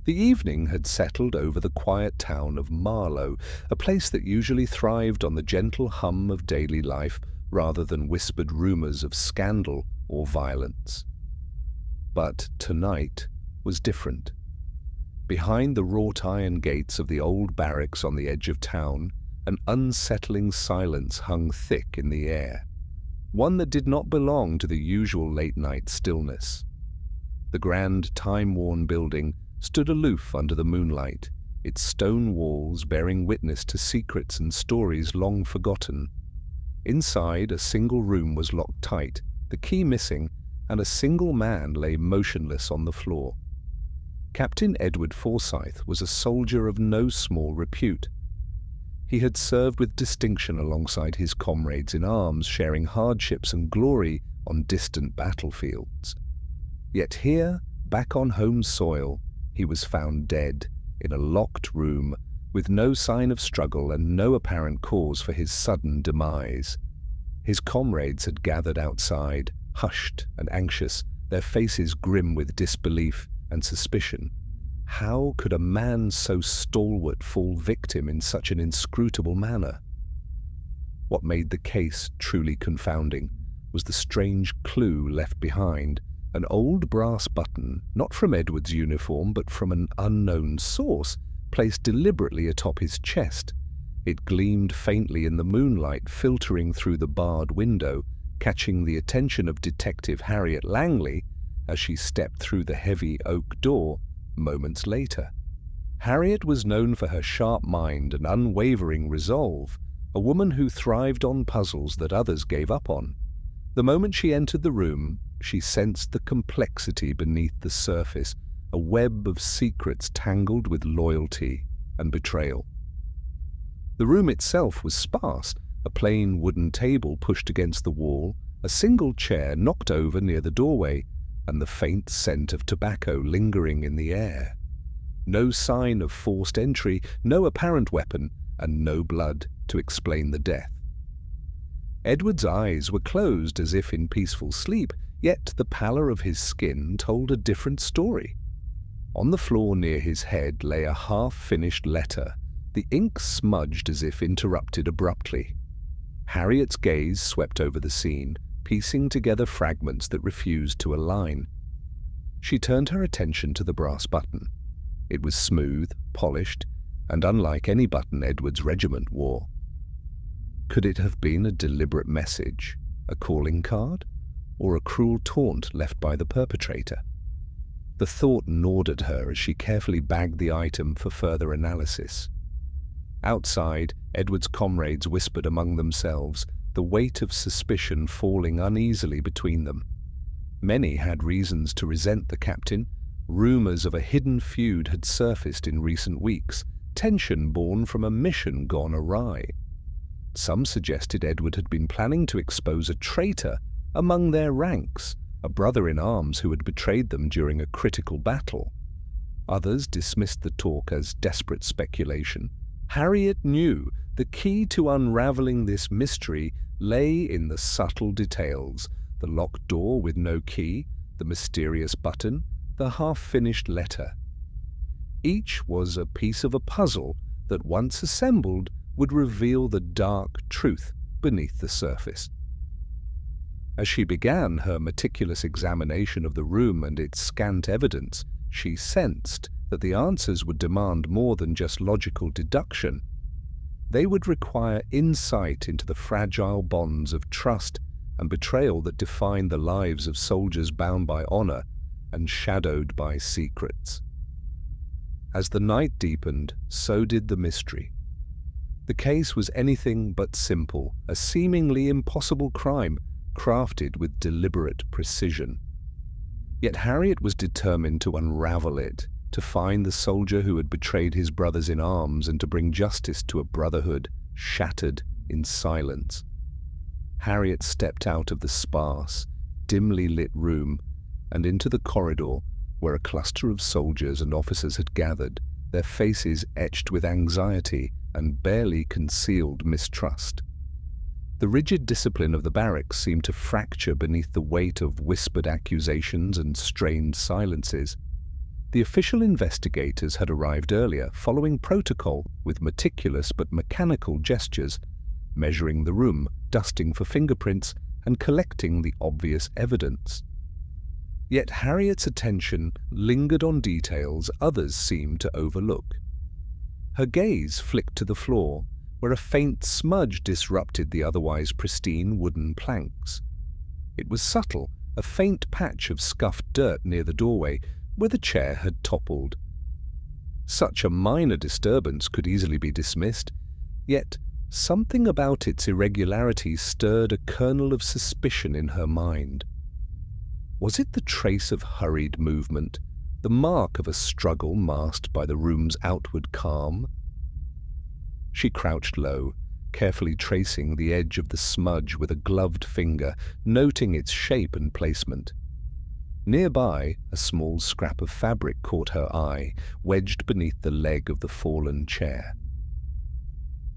The evening had settled over the quiet town of Marlow, a place that usually thrived on the gentle hum of daily life rather than whispered rumors of scandal or violence. But tonight was different. Behind the wrought iron gates of the old barracks on the edge of town, an unsettling silence hung thick in the air, one that did not belong to the usual late-night stillness. The grand, time-worn building stood aloof under the moonlight, its stone walls bearing witness to secrets and stories long forgotten. Inside, a single room was locked tight, the key missing, and a single man lay motionless on the floor. Captain Edward Forsyth was a soldier of no small repute. He had served with distinction alongside his comrades in arms, sharing hardships and glory on distant battlefields. Yet here, back on home soil, he was found dead in a locked room with no sign of struggle and no apparent cause for his sudden demise. His comrades had gathered outside, hushed and anxious, their faces grim with disbelief and suspicion. How could a man so stalwart fall victim in such an inscrutable manner? What made the case truly confounding was the strange clue left behind, an old brass button, not from Edward's uniform but from an unknown source, placed deliberately atop his chest. It gleamed faintly in the moonlight filtering through the barred window, catching the attention of Detective Harriet Langley as she stepped through the heavy oak door moments later. Harriet was known for her sharp mind and unwavering resolve, a woman who thrived on puzzles that others gave up on. The moment she entered the room, she sensed the complexity beneath the surface, a web of secrets tangled with loyalty and betrayal. The room itself was sparse, a plain wooden table pushed against the wall, a single chair knocked over near the doorway, and the faint scent of tobacco lingering in the air. No sign of forced entry, no apparent weapon, and no blood to explain the death. Edward's eyes were closed as if in peaceful sleep, yet the pallor of his skin told a different story. On the floor near his head lay a half-finished letter, the ink smudged as if interrupted abruptly. Harriet's gaze swept over the scene, piecing together fragments that refused to align. She turned her attention to the brass button. It was smooth, polished, and unlike any button Edward's regiment wore. Could it have been a deliberate message, a calling card, or a cruel taunt left by the perpetrator? The thought gnawed at her as she carefully bagged the item for further analysis. Outside, Edward's comrades whispered among themselves, the weight of suspicion falling uneasily between them. Many had reasons to resent the captain. Rumors of a hidden feud had surfaced in recent weeks, tension born from a mission gone awry. Some suggested Edward had been planning to expose a traitor among their ranks, a brother-in-arms who had betrayed them during a critical battle. Others dismissed the talk as desperate speculation. Harriet knew the key to unraveling this mystery lay in the subtle details, the locked door with no key, the mysterious button, the half-finished letter. Each was a piece of a puzzle that, once assembled, would reveal the dark truth beneath the surface. As she began her meticulous examination of the room and its scant evidence, she sensed that the answers would demand more than just logical deduction. They would require insight into the fragile bonds of trust and betrayal that define the lives of soldiers bound by honor and shadowed by secrets. As the night deepened, so did the mystery. The case was anything but simple, a seemingly impossible crime crafted with deliberate precision. Yet Harriet was determined to unravel it, to find the soldier who had betrayed his brothers in arms and to bring justice to a brotherhood shattered in silence. Harriet stepped out of the sparse, dimly lit room and into the corridor where a cluster of soldiers and officers had gathered, their faces etched with anxiety and barely concealed mistrust. The rigid discipline of the barracks seemed to fracture beneath the weight of whispered accusations and strained silences. The official investigators had arrived earlier, following protocol with meticulous but mechanical gestures, measuring the room, dusting for fingerprints, and collecting the obvious evidence. Yet Harriet's attention lingered on details others seemed to overlook. Her gaze flicked to the floor, where a faint smudge disrupted the otherwise pristine wooden planks. It was subtle, a faint patch of scuffed dirt near the doorway, where the chair had toppled. Such a minor disturbance could easily be dismissed, yet something about its irregularity stirred a kernel of suspicion in her mind. Was it the trace of hurried movement, the mark of a struggle masked by the room's outward calm? She crouched low, carefully tracing the edge of the smudge with a gloved finger, noting its shape and placement. Nearby, a small scrap of fabric caught her eye, wedged beneath the leg of the fallen chair.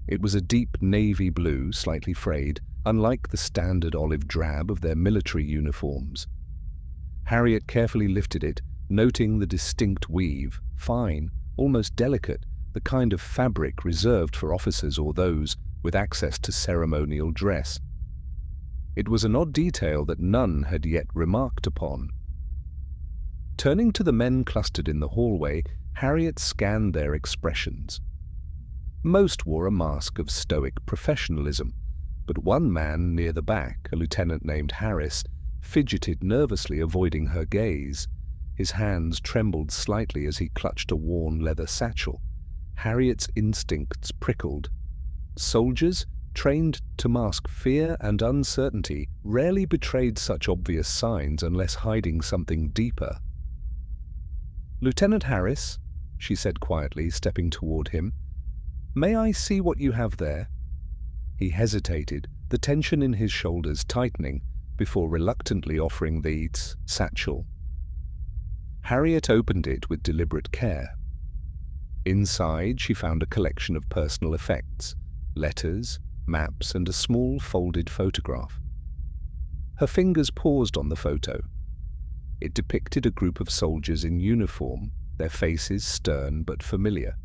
It was a deep navy blue, slightly frayed, unlike the standard olive drab of their military uniforms. Harriet carefully lifted it, noting the distinct weave, fine, almost delicate, the kind of fabric reserved for officers or those with access to ceremonial dress. It was an odd detail that none had yet remarked upon. Turning to the men clustered in the hallway, Harriet scanned their expressions. Most wore a mask of stoic professionalism, but one man near the back, a lieutenant named Harris, fidgeted nervously, avoiding her gaze. His hands trembled slightly as he clutched a worn leather satchel. Harriet's instincts prickled. Soldiers, trained to mask fear and uncertainty, rarely betrayed such obvious signs unless hiding something deeper. "Lieutenant Harris," she said quietly, stepping toward him, "may I see what you have there?" He hesitated, the tension in his shoulders tightening, before reluctantly offering the satchel. Harriet opened it with deliberate care. Inside, she found a collection of personal effects, letters, maps, and a small folded photograph. Her fingers paused on the photo. It depicted a group of soldiers in uniform, their faces stern but familiar.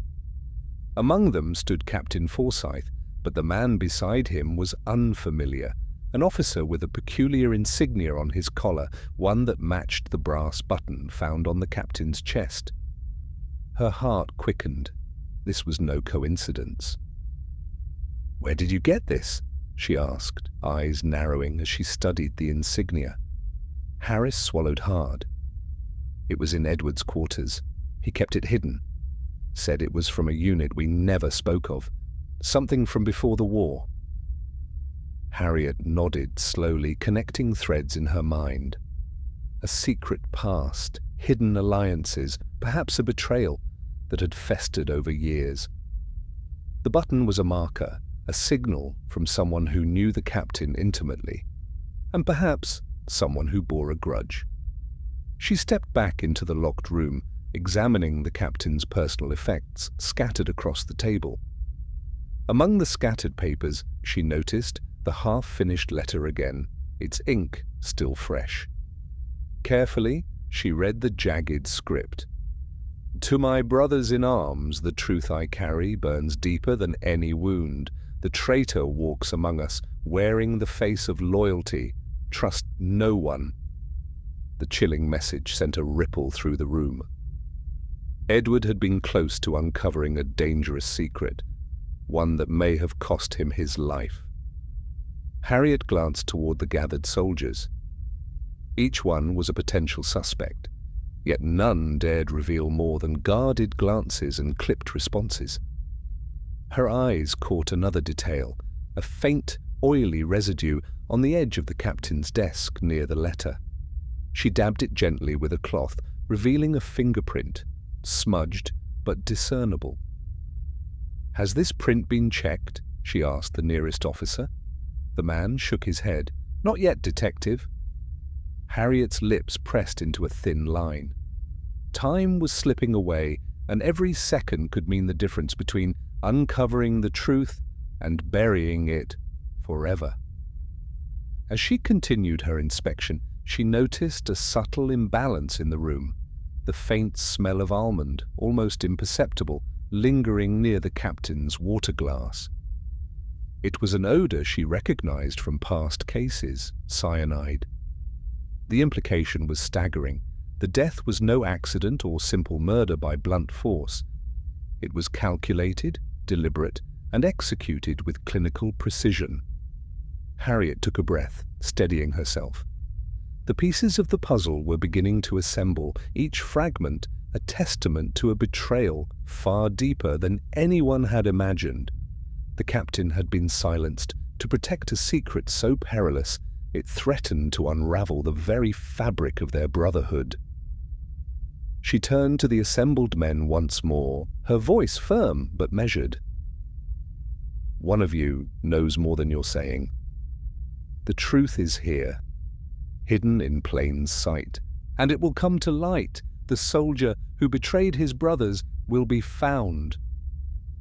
Among them stood Captain Forsyth, but the man beside him was unfamiliar, an officer with a peculiar insignia on his collar, one that matched the brass button found on the captain's chest. Her heart quickened. This was no coincidence. "Where did you get this?" she asked, eyes narrowing as she studied the insignia. Harris swallowed hard. "It was in Edward's quarters. He kept it hidden. Said it was from a unit we never spoke of. Something from before the war." Harriet nodded slowly, connecting threads in her mind. A secret past, hidden alliances, perhaps a betrayal that had festered over years. The button was a marker, a signal from someone who knew the captain intimately, and perhaps someone who bore a grudge. She stepped back into the locked room, examining the captain's personal effects scattered across the table. Among the scattered papers, she noticed the half-finished letter again, its ink still fresh. Carefully, she read the jagged script. "To my brothers in arms, the truth I carry burns deeper than any wound. The traitor walks among us, wearing the face of loyalty. Trust no one." The chilling message sent a ripple through the room. Edward had been close to uncovering a dangerous secret, one that may have cost him his life. Harriet glanced toward the gathered soldiers. Each one was a potential suspect, yet none dared reveal more than guarded glances and clipped responses. Her eyes caught another detail, a faint, oily residue on the edge of the captain's desk near the letter. She dabbed it gently with a cloth, revealing a fingerprint, smudged but discernible. "Has this print been checked?" she asked the nearest officer. The man shook his head. "Not yet, detective." Harriet's lips pressed into a thin line. Time was slipping away, and every second could mean the difference between uncovering the truth and burying it forever. As she continued her inspection, she noticed a subtle imbalance in the room. the faint smell of almond, almost imperceptible, lingering near the captain's water glass. It was an odor she recognized from past cases, cyanide. The implication was staggering. The death was no accident or simple murder by blunt force. It was calculated, deliberate, and executed with clinical precision. Harriet took a breath, steadying herself. The pieces of the puzzle were beginning to assemble, each fragment a testament to a betrayal far deeper than anyone had imagined. The captain had been silenced to protect a secret so perilous it threatened to unravel the very fabric of their brotherhood. She turned to the assembled men once more, her voice firm but measured. "One of you knows more than you're saying. The truth is here, hidden in plain sight, and it will come to light. The soldier who betrayed his brothers will be found."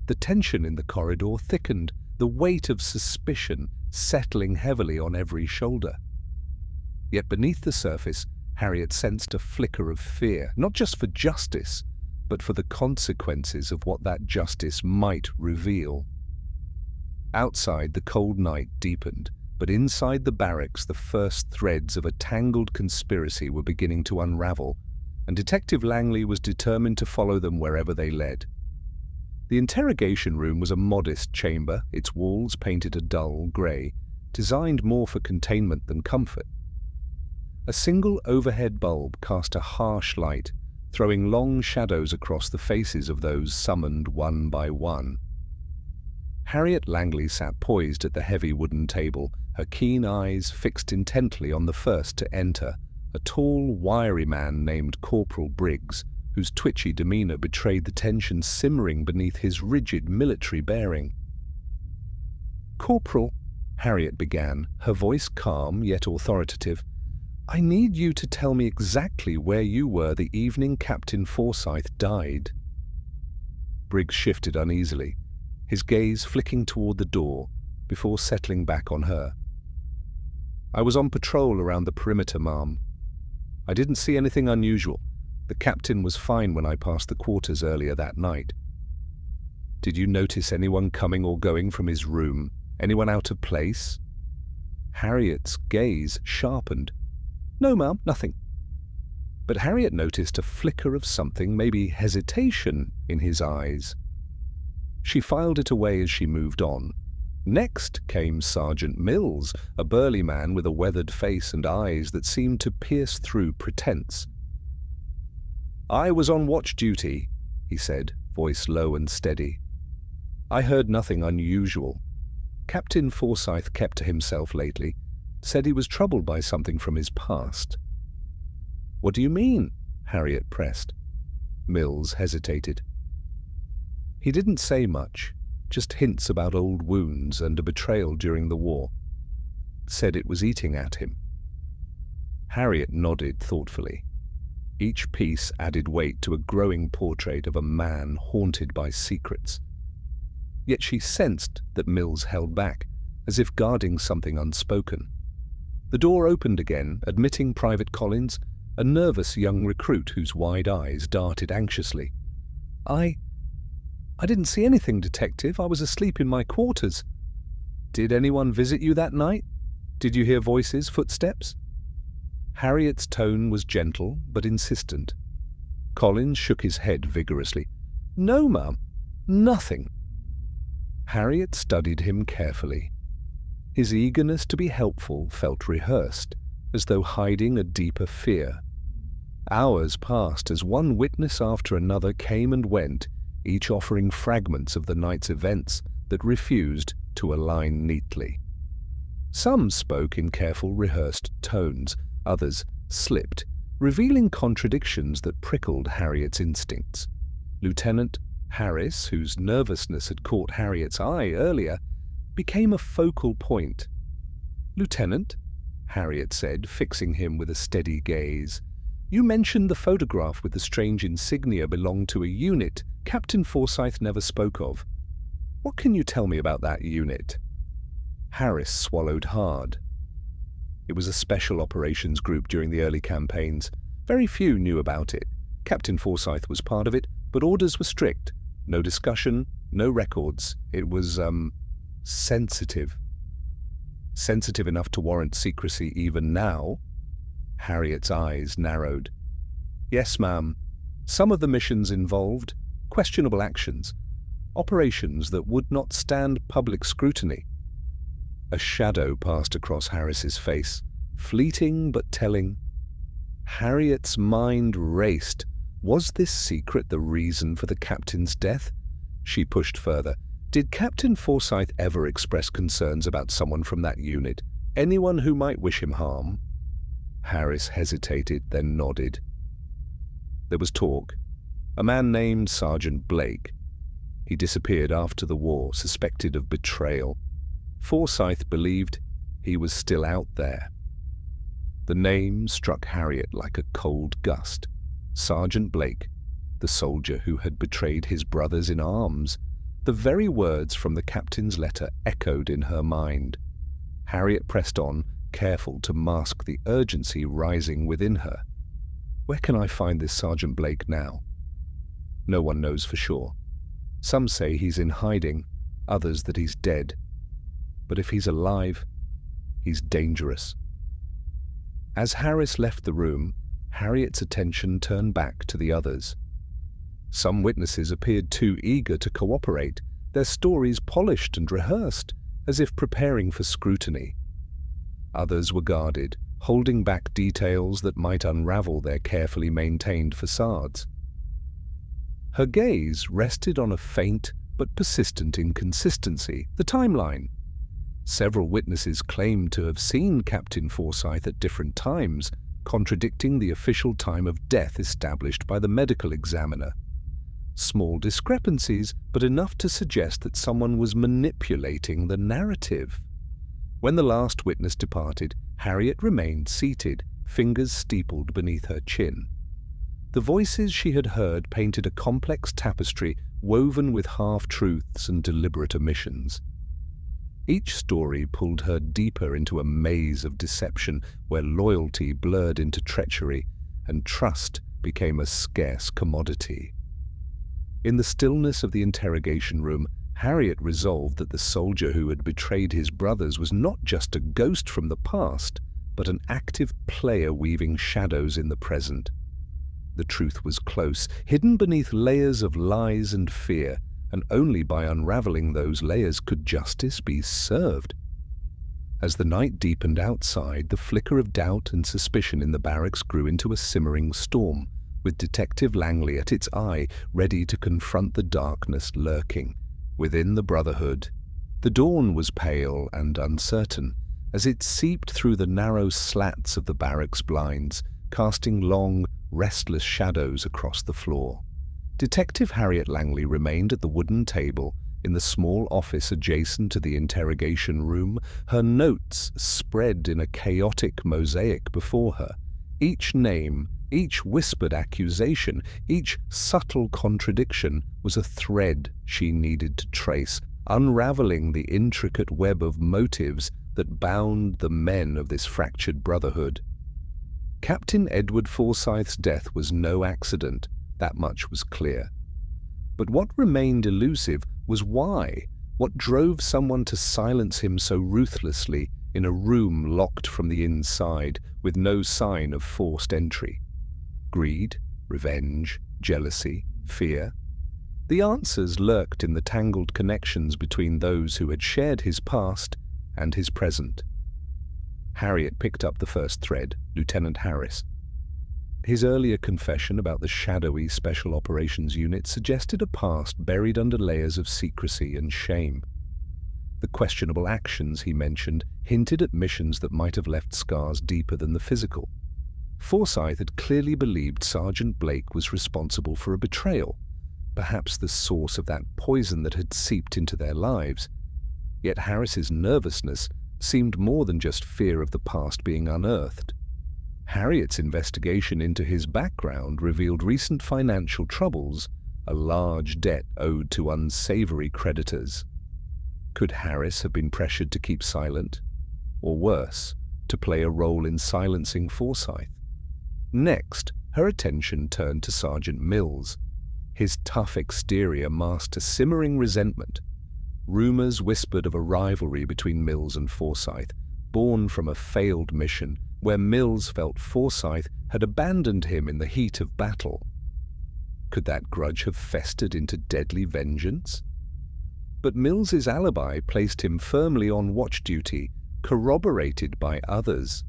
The tension in the corridor thickened, the weight of suspicion settling heavily on every shoulder. Yet beneath the surface, Harriet sensed a flicker of fear, not just for justice, but for the consequences of what that justice might reveal. Outside, the cold night deepened, but inside the barracks the first threads of a tangled conspiracy were beginning to unravel, and Detective Langley was determined to follow them wherever they led. The interrogation room was a modest chamber, its walls painted a dull grey, designed more for containment than comfort. A single overhead bulb cast a harsh light, throwing long shadows across the faces of those summoned one by one. Harriet Langley sat poised at the heavy wooden table, her keen eyes fixed intently on the first to enter, a tall, wiry man named Corporal Briggs, whose twitchy demeanour betrayed the tension simmering beneath his rigid military bearing. "Corporal," Harriet began, her voice calm yet authoritative, "I need you to tell me exactly where you were the evening Captain Forsyth died." Briggs shifted uneasily, his gaze flicking toward the door before settling back on her. "I was on patrol around the perimeter, ma'am. I didn't see anything unusual. The captain was fine when I passed the quarters earlier that night." "Did you notice anyone coming or going from his room? Anyone out of place?" Harriet's gaze sharpened. "No, ma'am, nothing." But Harriet noticed a flicker of something, maybe hesitation, in his eyes. She filed it away as she moved on. Next came Sergeant Mills, a burly man with a weathered face and eyes that seemed to pierce through pretense. "I was on watch duty," he said, voice low and steady. "I heard nothing unusual. Captain Forsyth kept to himself lately, said he was troubled by something from his past." "What do you mean?" Harriet pressed. Mills hesitated. "He didn't say much, just hints about old wounds and a betrayal during the war. Said it was eating at him." Harriet nodded thoughtfully. Each piece added weight to a growing portrait of a man haunted by secrets. Yet she sensed that Mills held back, as if guarding something unspoken. The door opened again, admitting Private Collins, a nervous young recruit whose wide eyes darted anxiously. I didn't see anything, Detective. I was asleep in my quarters." "Did anyone visit you that night? Did you hear voices, footsteps?" Harriet's tone was gentle but insistent. Collins shook his head vigorously. "No, ma'am, nothing." Harriet studied him carefully. His eagerness to be helpful felt rehearsed, as though hiding a deeper fear. Hours passed as one witness after another came and went, each offering fragments of the night's events that refused to align neatly. Some spoke in careful rehearsed tones, others slipped, revealing contradictions that prickled Harriet's instincts. Lieutenant Harris, whose nervousness had caught Harriet's eye earlier, became a focal point. "Lieutenant," Harriet said, fixing him with a steady gaze, "you mentioned the photograph with the strange insignia belonged to a unit Captain Forsyth never spoke of. What can you tell me about that unit?" Harris swallowed hard. It was a special operations group during the early campaigns. Very few knew about it. Captain Forsyth was part of it, but orders were strict. No discussion, no records. It was, sensitive. Sensitive enough to warrant secrecy even now. Harriet's eyes narrowed. Yes, ma'am. Some of the missions involved questionable actions, operations that would not stand public scrutiny. A shadow passed across Harris's face, fleeting but telling. Harriet's mind raced. Was this secret the reason for the captain's death? She pushed further. Did Captain Forsyth ever express concerns about someone from that unit? Anyone who might wish him harm? Harris hesitated, then nodded. There was talk. A man named Sergeant Blake. He disappeared after the war, suspected of betrayal. Forsyth believed he was still out there. The name struck Harriet like a cold gust. Sergeant Blake, the soldier who had betrayed his brothers in arms. The very words from the captain's letter echoed in her mind. Harriet pressed on, careful to mask the urgency rising within her. Where can I find this Sergeant Blake now? No one knows for sure. Some say he's in hiding, others that he's dead. But if he's alive, he's dangerous. As Harris left the room, Harriet's attention turned back to the others. Some witnesses appeared too eager to cooperate, their stories polished and rehearsed, as if preparing for scrutiny. Others were guarded, holding back details that might unravel their carefully maintained facades. Her gaze rested on a faint but persistent inconsistency, the timeline. Several witnesses claimed to have seen Captain Forsyth at different times, contradicting the official time of death established by the medical examiner. Small discrepancies, but enough to suggest that someone was manipulating the narrative. When the last witness departed, Harriet remained seated, fingers steepled beneath her chin. The voices she had heard painted a complex tapestry woven with half-truths and deliberate omissions. Each story pulled her deeper into a maze of deception where loyalty blurred into treachery and trust became a scarce commodity. In the stillness of the interrogation room, Harriet resolved that the soldier who had betrayed his brothers was not just a ghost from the past, but an active player weaving shadows in the present. The truth was close, hidden beneath layers of lies and fear, and only by unraveling those layers could justice be served. As the night deepened outside, the flicker of doubt and suspicion in the barracks grew into a simmering storm, with Detective Langley at its eye, ready to confront the darkness lurking within the Brotherhood. The dawn was pale and uncertain, as it seeped through the narrow slats of the barracks blinds, casting long, restless shadows across the floor. Detective Harriet Langley remained at the wooden table in the small office adjacent to the interrogation room, her notes spread in a chaotic mosaic before her. Each name, each whispered accusation, each subtle contradiction was a thread she needed to trace, unraveling the intricate web of motives that bound the men of this fractured brotherhood. Captain Edward Forsyth's death was no accident, that much was clear. But what remained elusive was why, what drove someone to silence him so ruthlessly in a room locked from the inside with no sign of forced entry. Greed, revenge, jealousy, fear? The answers lurked in the tangled connections between those who had shared his past and his present. Harriet picked up the first thread, Lieutenant Harris. His earlier confession about the shadowy Special Operations Unit suggested a past buried under layers of secrecy and shame. The questionable actions he mentioned hinted at missions that might have left scars deeper than the physical. Forsyth had clearly believed Sergeant Blake was responsible for a betrayal, perhaps the source of that poison that had seeped into their lives. Yet Harris's nervousness seemed more than just fear of the past being unearthed. Harriet's investigation into his background revealed recent financial troubles, a large debt owed to unsavory creditors. Could Harris have been pressured to keep silent? Or worse, to play a role in silencing Forsyth? Next, her attention turned to Sergeant Mills. His tough exterior masked a simmering resentment. Rumors whispered of a rivalry between Mills and Forsyth, born from a failed mission where Mills felt Forsyth had abandoned him in the heat of battle. Could that grudge have festered into deadly vengeance? But Mills's alibi placed him firmly on watch duty, corroborated by others.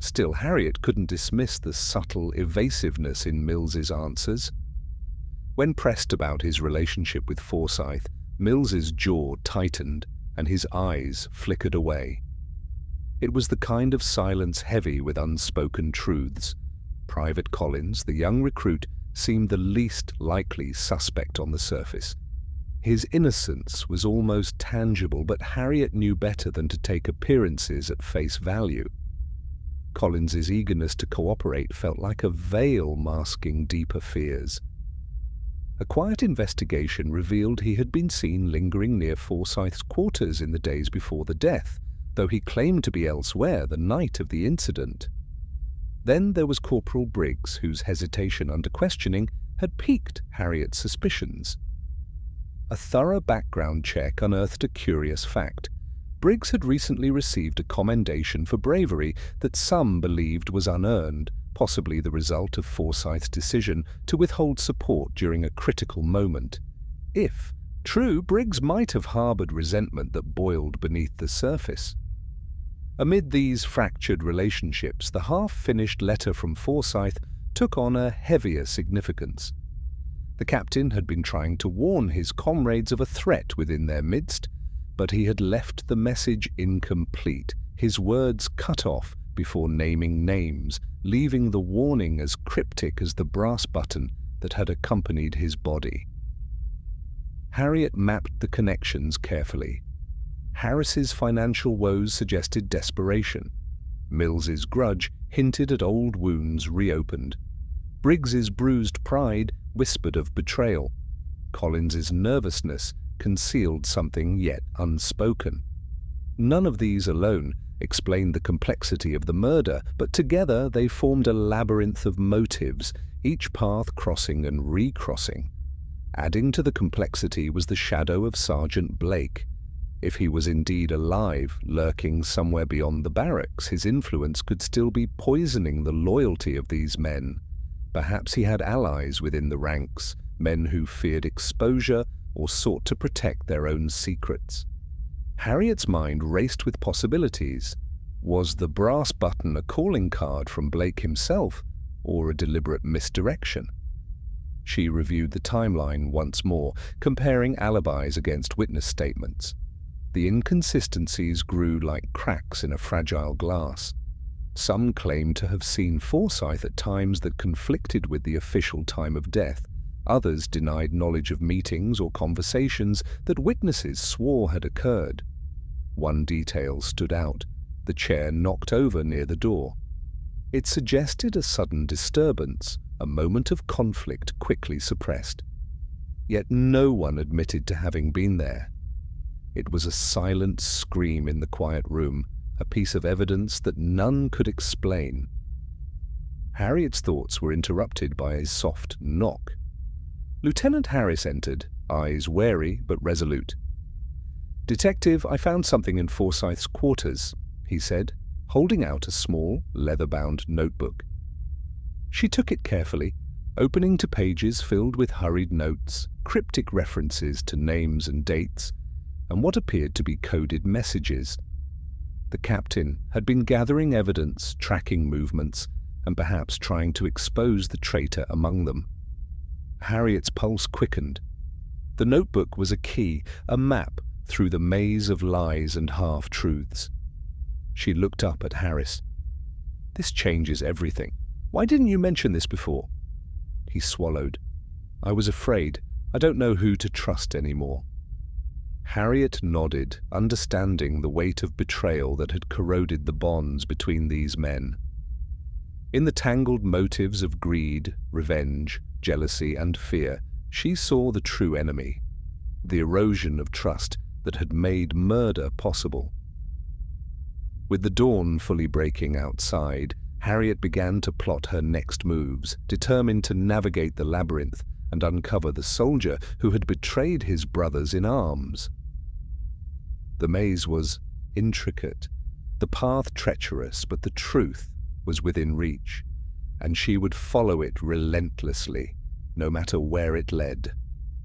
Still, Harriet couldn't dismiss the subtle evasiveness in Mills's answers. When pressed about his relationship with Forsyth, Mills's jaw tightened and his eyes flickered away. It was the kind of silence heavy with unspoken truths. Private Collins, the young recruit, seemed the least likely suspect on the surface. His innocence was almost tangible, but Harriet knew better than to take appearances at face value. Collins's eagerness to cooperate felt like a veil masking deeper fears. A quiet investigation revealed he had been seen lingering near Forsyth's quarters in the days before the death, though he claimed to be elsewhere the night of the incident. Then there was Corporal Briggs, whose hesitation under questioning had piqued Harriet's suspicions. A thorough background check unearthed a curious fact. Briggs had recently received a commendation for bravery that some believed was unearned, possibly the result of Forsyth's decision to withhold support during a critical moment. If true, Briggs might have harbored resentment that boiled beneath the surface. Amid these fractured relationships, the half-finished letter from Forsyth took on a heavier significance. The captain had been trying to warn his comrades of a threat within their midst, but he had left the message incomplete, his words cut off before naming names, leaving the warning as cryptic as the brass button that had accompanied his body. Harriet mapped the connections carefully. Harris's financial woes suggested desperation. Mills's grudge hinted at old wounds reopened. Briggs's bruised pride whispered of betrayal. Collins's nervousness concealed something yet unspoken. None of these alone explained the complexity of the murder, but together they formed a labyrinth of motives, each path crossing and recrossing. Adding to the complexity was the shadow of Sergeant Blake. If he was indeed alive, lurking somewhere beyond the barracks, his influence could still be poisoning the loyalty of these men. Perhaps he had allies within the ranks, men who feared exposure or sought to protect their own secrets. Harriet's mind raced with possibilities. Was the brass button a calling card from Blake himself, or a deliberate misdirection? She reviewed the timeline once more, comparing alibis against witness statements. The inconsistencies grew like cracks in a fragile glass. Some claimed to have seen Forsyth at times that conflicted with the official time of death. Others denied knowledge of meetings or conversations that witnesses swore had occurred. One detail stood out: the chair knocked over near the door. It suggested a sudden disturbance, a moment of conflict quickly suppressed. Yet no one admitted to having been there. It was a silent scream in the quiet room, a piece of evidence that none could explain. Harriet's thoughts were interrupted by a soft knock. Lieutenant Harris entered, eyes wary but resolute. "Detective, I found something in Forsyth's quarters," he said, holding out a small, leather-bound notebook. She took it carefully, opening to pages filled with hurried notes, cryptic references to names and dates, and what appeared to be coded messages. The captain had been gathering evidence, tracking movements, and perhaps trying to expose the traitor among them. Harriet's pulse quickened. The notebook was a key, a map through the maze of lies and half-truths. She looked up at Harris. "This changes everything. Why didn't you mention this before?" He swallowed. "I was afraid. I don't know who to trust anymore." Harriet nodded, understanding the weight of betrayal that had corroded the bonds between these men. In the tangled motives of greed, revenge, jealousy, and fear, she saw the true enemy, the erosion of trust that had made murder possible. With the dawn fully breaking outside, Harriet began to plot her next moves, determined to navigate the labyrinth and uncover the soldier who had betrayed his brothers in arms. The maze was intricate, the path treacherous, but the truth was within reach, and she would follow it relentlessly, no matter where it led.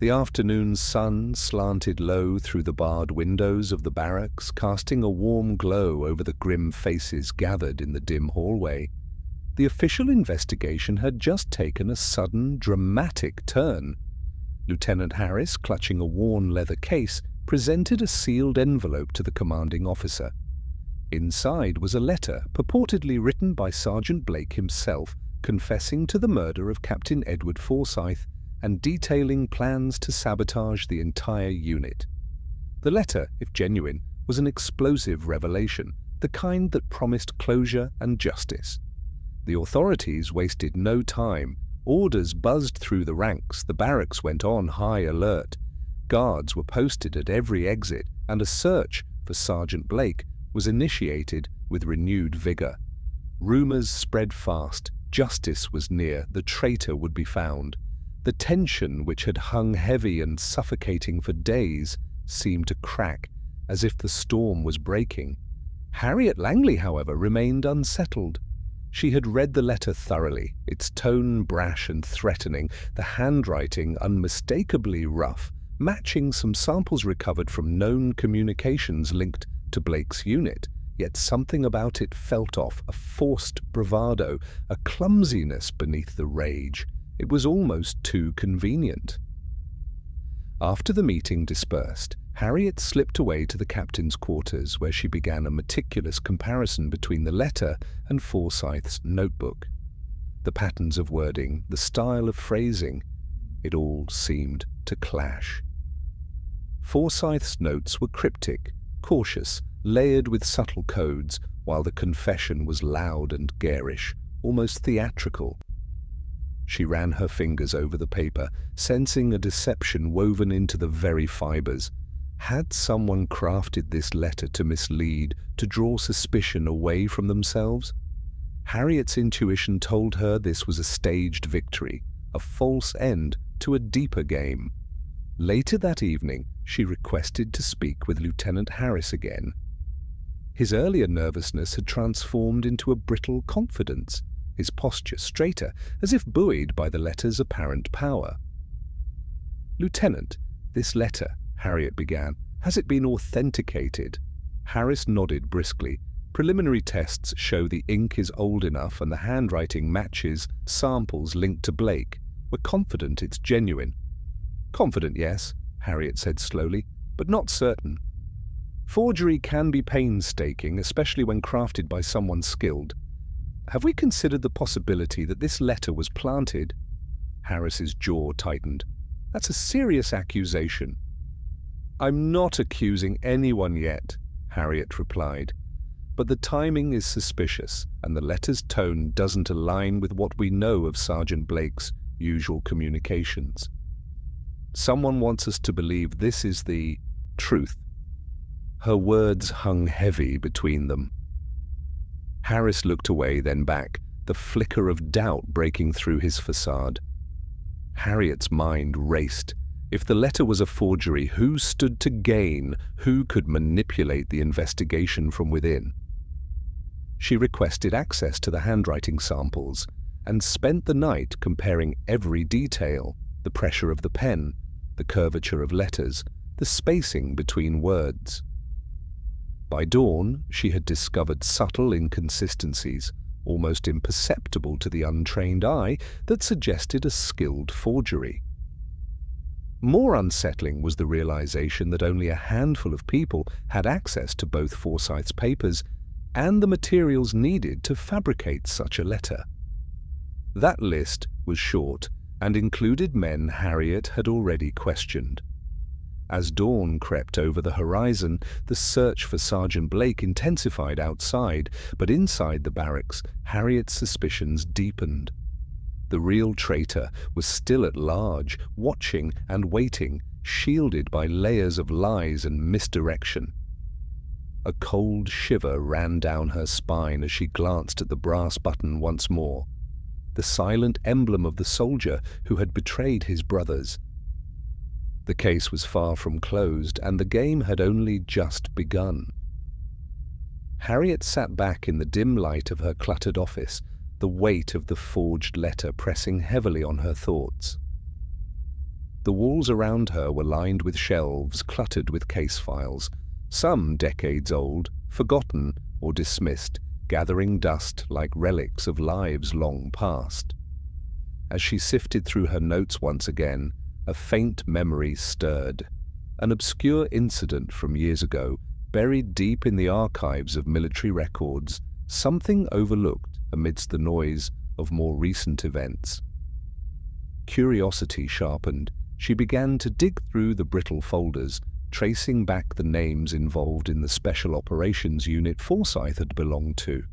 The afternoon sun slanted low through the barred windows of the barracks, casting a warm glow over the grim faces gathered in the dim hallway. The official investigation had just taken a sudden, dramatic turn. Lieutenant Harris, clutching a worn leather case, presented a sealed envelope to the commanding officer. Inside was a letter purportedly written by Sergeant Blake himself, confessing to the murder of Captain Edward Forsyth and detailing plans to sabotage the entire unit. The letter, if genuine, was an explosive revelation, the kind that promised closure and justice. The authorities wasted no time. Orders buzzed through the ranks, the barracks went on high alert. Guards were posted at every exit, and a search for Sergeant Blake was initiated with renewed vigor. Rumors spread fast. Justice was near. The traitor would be found. The tension, which had hung heavy and suffocating for days, seemed to crack, as if the storm was breaking. Harriet Langley, however, remained unsettled. She had read the letter thoroughly, its tone brash and threatening, the handwriting unmistakably rough, matching some samples recovered from known communications linked to Blake's unit. Yet something about it felt off, a forced bravado, a clumsiness beneath the rage. It was almost too convenient. After the meeting dispersed, Harriet slipped away to the captain's quarters, where she began a meticulous comparison between the letter and Forsyth's notebook. The patterns of wording, the style of phrasing, it all seemed to clash. Forsyth's notes were cryptic, cautious, layered with subtle codes, while the confession was loud and garish, almost theatrical. She ran her fingers over the paper, sensing a deception woven into the very fibers. Had someone crafted this letter to mislead, to draw suspicion away from themselves? Harriet's intuition told her this was a staged victory, a false end to a deeper game. Later that evening, she requested to speak with Lieutenant Harris again. His earlier nervousness had transformed into a brittle confidence, his posture straighter, as if buoyed by the letter's apparent power. "Lieutenant, this letter," Harriet began, "has it been authenticated?" Harris nodded briskly. "Preliminary tests show the ink is old enough and the handwriting matches samples linked to Blake. We're confident it's genuine." "Confident, yes," Harriet said slowly, "but not certain. Forgery can be painstaking, especially when crafted by someone skilled. Have we considered the possibility that this letter was planted?" Harris's jaw tightened. "That's a serious accusation." "I'm not accusing anyone yet," Harriet replied. "But the timing is suspicious, and the letter's tone doesn't align with what we know of Sergeant Blake's usual communications. Someone wants us to believe this is the truth." Her words hung heavy between them. Harris looked away, then back, the flicker of doubt breaking through his facade. Harriet's mind raced. If the letter was a forgery, who stood to gain? Who could manipulate the investigation from within? She requested access to the handwriting samples and spent the night comparing every detail, the pressure of the pen, the curvature of letters, the spacing between words. By dawn, she had discovered subtle inconsistencies, almost imperceptible to the untrained eye, that suggested a skilled forgery. More unsettling was the realization that only a handful of people had access to both Forsyth's papers and the materials needed to fabricate such a letter. That list was short and included men Harriet had already questioned. As dawn crept over the horizon, the search for Sergeant Blake intensified outside, but inside the barracks, Harriet's suspicions deepened. The real traitor was still at large, watching and waiting, shielded by layers of lies and misdirection. A cold shiver ran down her spine as she glanced at the brass button once more, the silent emblem of the soldier who had betrayed his brothers. The case was far from closed, and the game had only just begun. Harriet sat back in the dim light of her cluttered office, the weight of the forged letter pressing heavily on her thoughts. The walls around her were lined with shelves cluttered with case files, some decades old, forgotten or dismissed, gathering dust like relics of lives long past. As she sifted through her notes once again, a faint memory stirred. An obscure incident from years ago, buried deep in the archives of military records, something overlooked amidst the noise of more recent events. Curiosity sharpened. She began to dig through the brittle folders, tracing back the names involved in the special operations unit Forsyth had belonged to.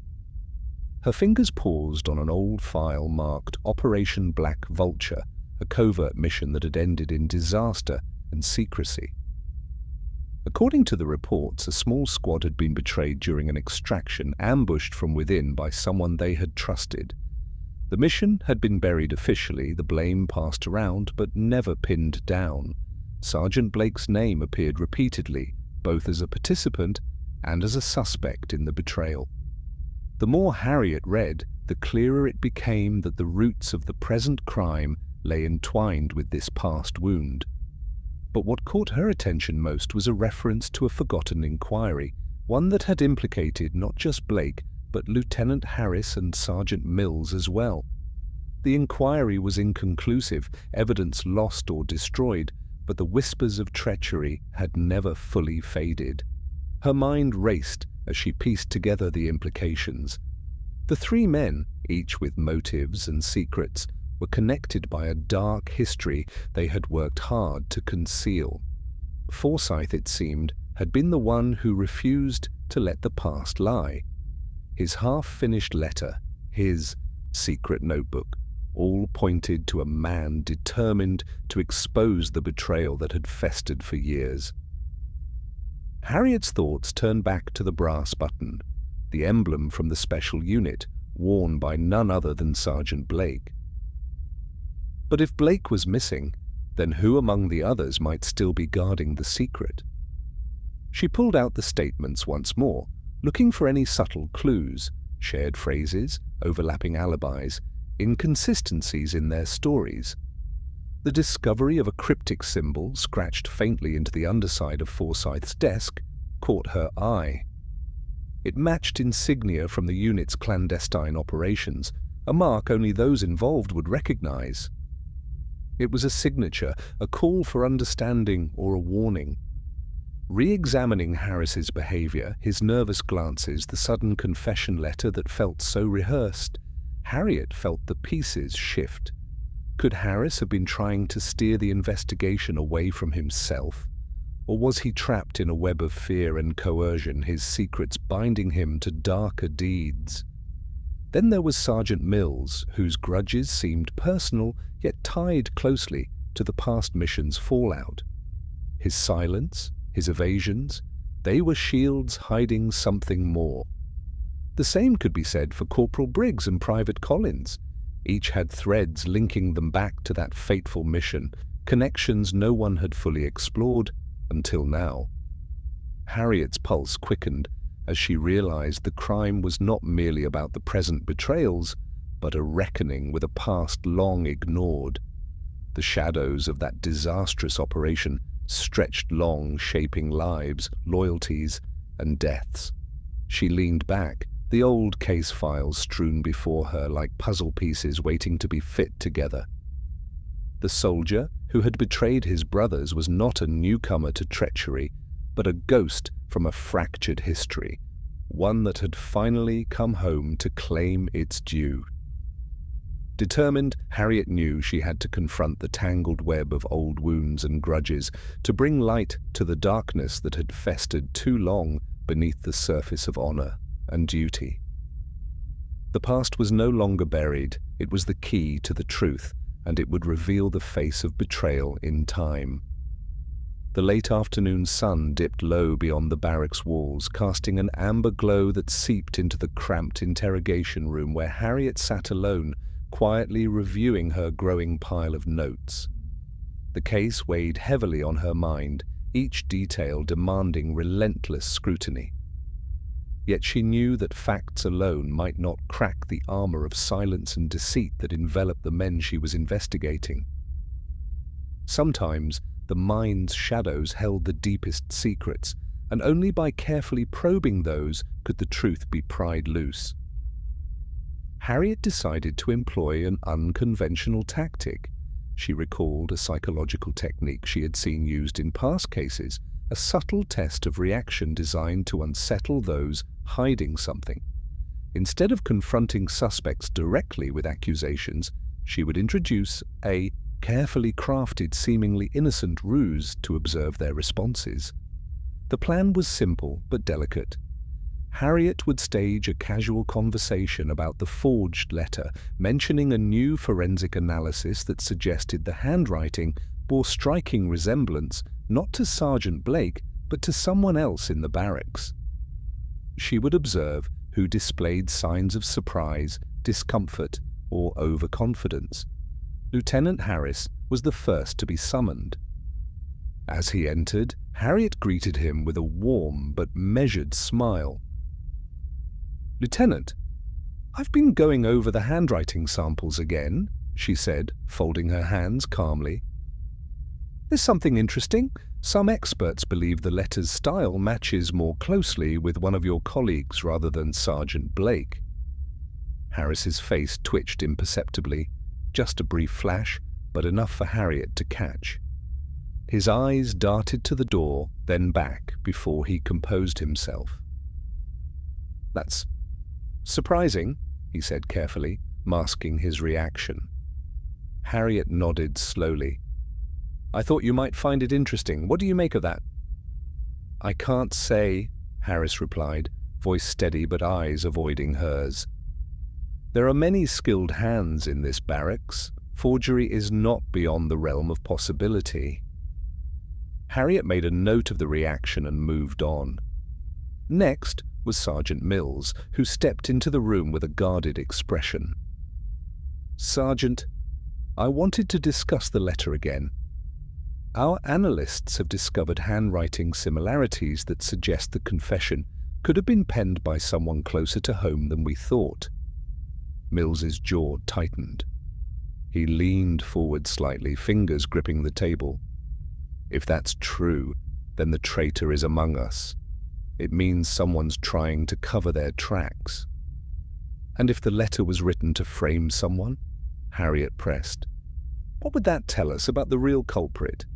Her fingers paused on an old file marked Operation Black Vulture, a covert mission that had ended in disaster and secrecy. According to the reports, a small squad had been betrayed during an extraction, ambushed from within by someone they had trusted. The mission had been buried officially, the blame passed around, but never pinned down. Sergeant Blake's name appeared repeatedly, both as a participant and as a suspect in the betrayal. The more Harriet read, the clearer it became that the roots of the present crime lay entwined with this past wound. But what caught her attention most was a reference to a forgotten inquiry, one that had implicated not just Blake, but Lieutenant Harris and Sergeant Mills as well. The inquiry was inconclusive, evidence lost or destroyed, but the whispers of treachery had never fully faded. Her mind raced as she pieced together the implications. The three men, each with motives and secrets, were connected by a dark history they had worked hard to conceal. Forsyth, it seemed, had been the one who refused to let the past lie. His half-finished letter, his secret notebook, all pointed to a man determined to expose the betrayal that had festered for years. Harriet's thoughts turned back to the brass button, the emblem from the special unit, worn by none other than Sergeant Blake. But if Blake was missing, then who among the others might still be guarding the secret? She pulled out the statements once more, looking for any subtle clues, shared phrases, overlapping alibis, inconsistencies in their stories. The discovery of a cryptic symbol scratched faintly into the underside of Forsyth's desk caught her eye. It matched insignia from the unit's clandestine operations, a mark only those involved would recognize. It was a signature, a call for understanding or a warning. Re-examining Harris's behavior, his nervous glances, the sudden confession letter that felt so rehearsed, Harriet felt the pieces shift. Could Harris have been trying to steer the investigation away from himself? Or was he trapped in a web of fear and coercion, his secrets binding him to darker deeds? Then there was Sergeant Mills, whose grudges seemed personal, yet tied closely to the past mission's fallout. His silence, his evasions, they were shields hiding something more. The same could be said for Corporal Briggs and Private Collins. Each had threads linking them back to that fateful mission, connections no one had fully explored until now. Harriet's pulse quickened as she realized the crime was not merely about the present betrayals, but a reckoning with a past long ignored. The shadows of that disastrous operation stretched long, shaping lives, loyalties, and deaths. She leaned back, the old case files strewn before her like puzzle pieces waiting to be fit together. The soldier who had betrayed his brothers was not a newcomer to treachery, but a ghost from a fractured history, one that had finally come home to claim its due. Determined, Harriet knew she had to confront the tangled web of old wounds and grudges, to bring light to the darkness that had festered too long beneath the surface of honor and duty. The past was no longer buried, it was the key to the truth, and it would reveal the face of betrayal in time. The late afternoon sun dipped low beyond the barracks walls, casting an amber glow that seeped into the cramped interrogation room where Harriet sat alone, quietly reviewing her growing pile of notes. The case weighed heavily on her mind, each detail demanding relentless scrutiny. Yet she knew that facts alone might not crack the armor of silence and deceit that enveloped the men she was investigating. Sometimes the mind's shadows held the deepest secrets, and only by carefully probing those could the truth be pried loose. Harriet decided to employ an unconventional tactic. She recalled a psychological technique she had seen used in past cases, a subtle test of reaction designed to unsettle those hiding something. Instead of confronting suspects directly with accusations, she would introduce a carefully crafted, seemingly innocent ruse to observe their responses. The plan was simple but delicate. Harriet would stage a casual conversation about the forged letter, mentioning a new forensic analysis that suggested the handwriting bore striking resemblance not to Sergeant Blake, but to someone else in the barracks. She would observe who displayed signs of surprise, discomfort, or overconfidence. Lieutenant Harris was the first to be summoned. As he entered, Harriet greeted him with a warm but measured smile. "Lieutenant, I've been going over the handwriting samples again," she said, folding her hands calmly. "There's something interesting. Some experts believe the letter's style matches more closely with one of your colleagues rather than Sergeant Blake." Harris's face twitched imperceptibly, just a brief flash, but enough for Harriet to catch. His eyes darted to the door, then back, before he composed himself. "That's surprising," he said carefully, masking his reaction. Harriet nodded slowly. "I thought you might find it interesting. What do you make of that?" "I can't say," Harris replied, voice steady but eyes avoiding hers. "There are many skilled hands in this barracks. Forgery is not beyond the realm of possibility." Harriet made a note of the reaction and moved on. Next was Sergeant Mills, who stepped into the room with a guarded expression. "Sergeant, I wanted to discuss the letter again. Our analysts have discovered handwriting similarities that suggest the confession could have been penned by someone closer to home than we thought." Mills's jaw tightened. He leaned forward slightly, fingers gripping the table. "If that's true, then the traitor is among us. It means someone's trying to cover their tracks." "And if the letter was written to frame someone?" Harriet pressed. "What would that tell us about the real culprit?"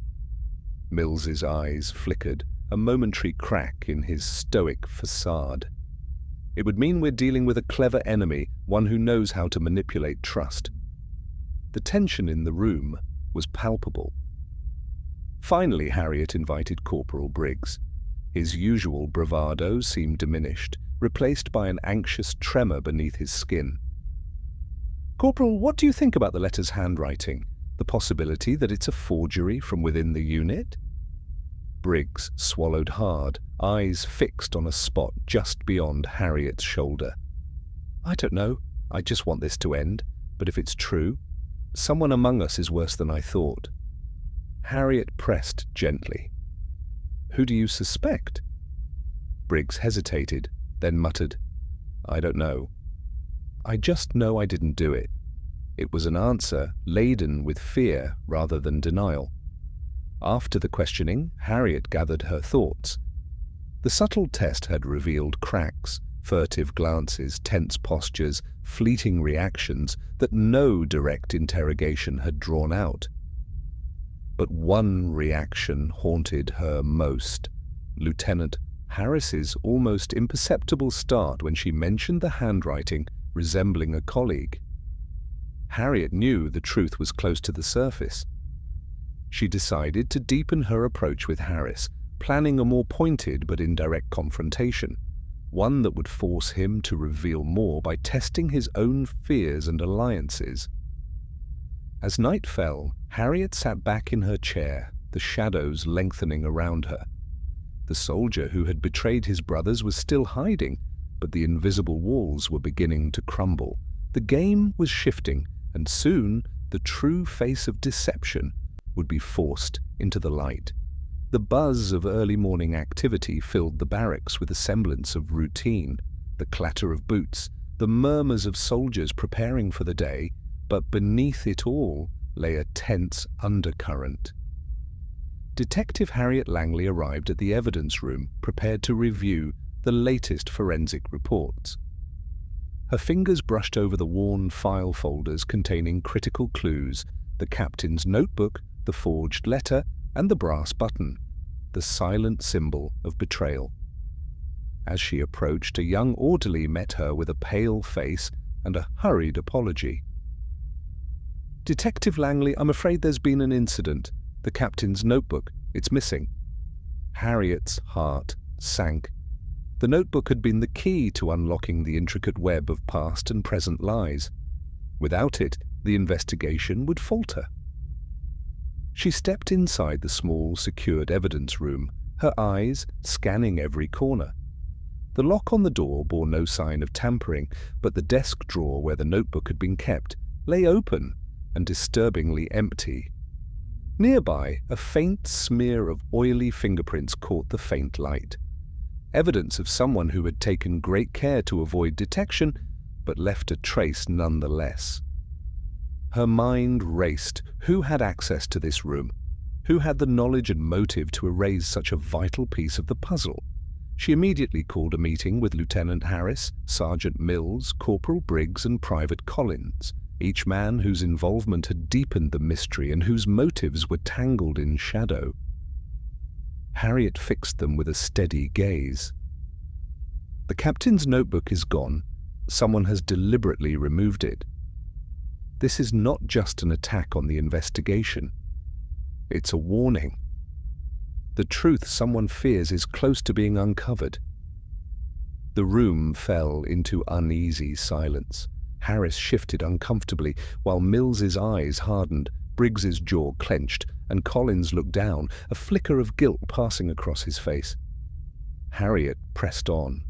Mills's eyes flickered, a momentary crack in his stoic facade. "It would mean we're dealing with a clever enemy, one who knows how to manipulate trust." The tension in the room was palpable. Finally, Harriet invited Corporal Briggs. His usual bravado seemed diminished, replaced by an anxious tremor beneath his skin. "Corporal, what do you think about the letter's handwriting? The possibility that it's a forgery from within the unit?" Briggs swallowed hard, eyes fixed on a spot just beyond Harriet's shoulder. "I don't know. I just want this to end. But if it's true, someone among us is worse than I thought." Harriet pressed gently. "Who do you suspect?" Briggs hesitated, then muttered, "I don't know. I just know I didn't do it." It was an answer laden with fear rather than denial. After the questioning, Harriet gathered her thoughts. The subtle test had revealed cracks, furtive glances, tense postures, fleeting reactions that no direct interrogation had drawn out. But one reaction haunted her most: Lieutenant Harris's almost imperceptible start when she mentioned the handwriting resembling a colleague. Harriet knew the truth was close to the surface. She decided to deepen her approach with Harris, planning a more pointed but indirect confrontation, one that would force him to reveal more by testing his own fears and alliances. As night fell, Harriet sat back in her chair, the shadows lengthening around her. The soldier who had betrayed his brothers was still hiding, but the invisible walls were beginning to crumble. The game was shifting, and soon the true face of deception would be forced into the light. The buzz of early morning activity filled the barracks with a semblance of routine, the clatter of boots, the murmurs of soldiers preparing for the day, but beneath it all lay a tense undercurrent. Detective Harriet Langley arrived at the evidence room, prepared to review the latest forensic reports. Her fingers brushed over the worn file folders containing critical clues, the captain's notebook, the forged letter, and the brass button, the silent symbol of betrayal. As she approached, a young orderly met her with a pale face and a hurried apology. "Detective Langley, I'm afraid there's been an incident. The captain's notebook, it's missing." Harriet's heart sank. The notebook had been the key to unlocking the intricate web of past and present lies. Without it, the investigation would falter. She stepped inside the small, secured evidence room, her eyes scanning every corner. The lock on the door bore no sign of tampering, but the desk drawer where the notebook had been kept lay open and disturbingly empty. Nearby, a faint smear of oily fingerprints caught the faint light. Evidence of someone who had taken great care to avoid detection, but left a trace nonetheless. Her mind raced. Who had access to this room? Who had the knowledge and motive to erase such a vital piece of the puzzle? She immediately called a meeting with Lieutenant Harris, Sergeant Mills, Corporal Briggs, and Private Collins, each man whose involvement had deepened the mystery and whose motives were tangled in shadow. Harriet fixed them with a steady gaze. "The captain's notebook is gone. Someone has deliberately removed it. This is not just an attack on the investigation. It's a warning. The truth someone fears is close to being uncovered." The room fell into uneasy silence. Harris shifted uncomfortably, while Mills's eyes hardened, Briggs's jaw clenched, and Collins looked down, a flicker of guilt passing across his face. Harriet pressed on.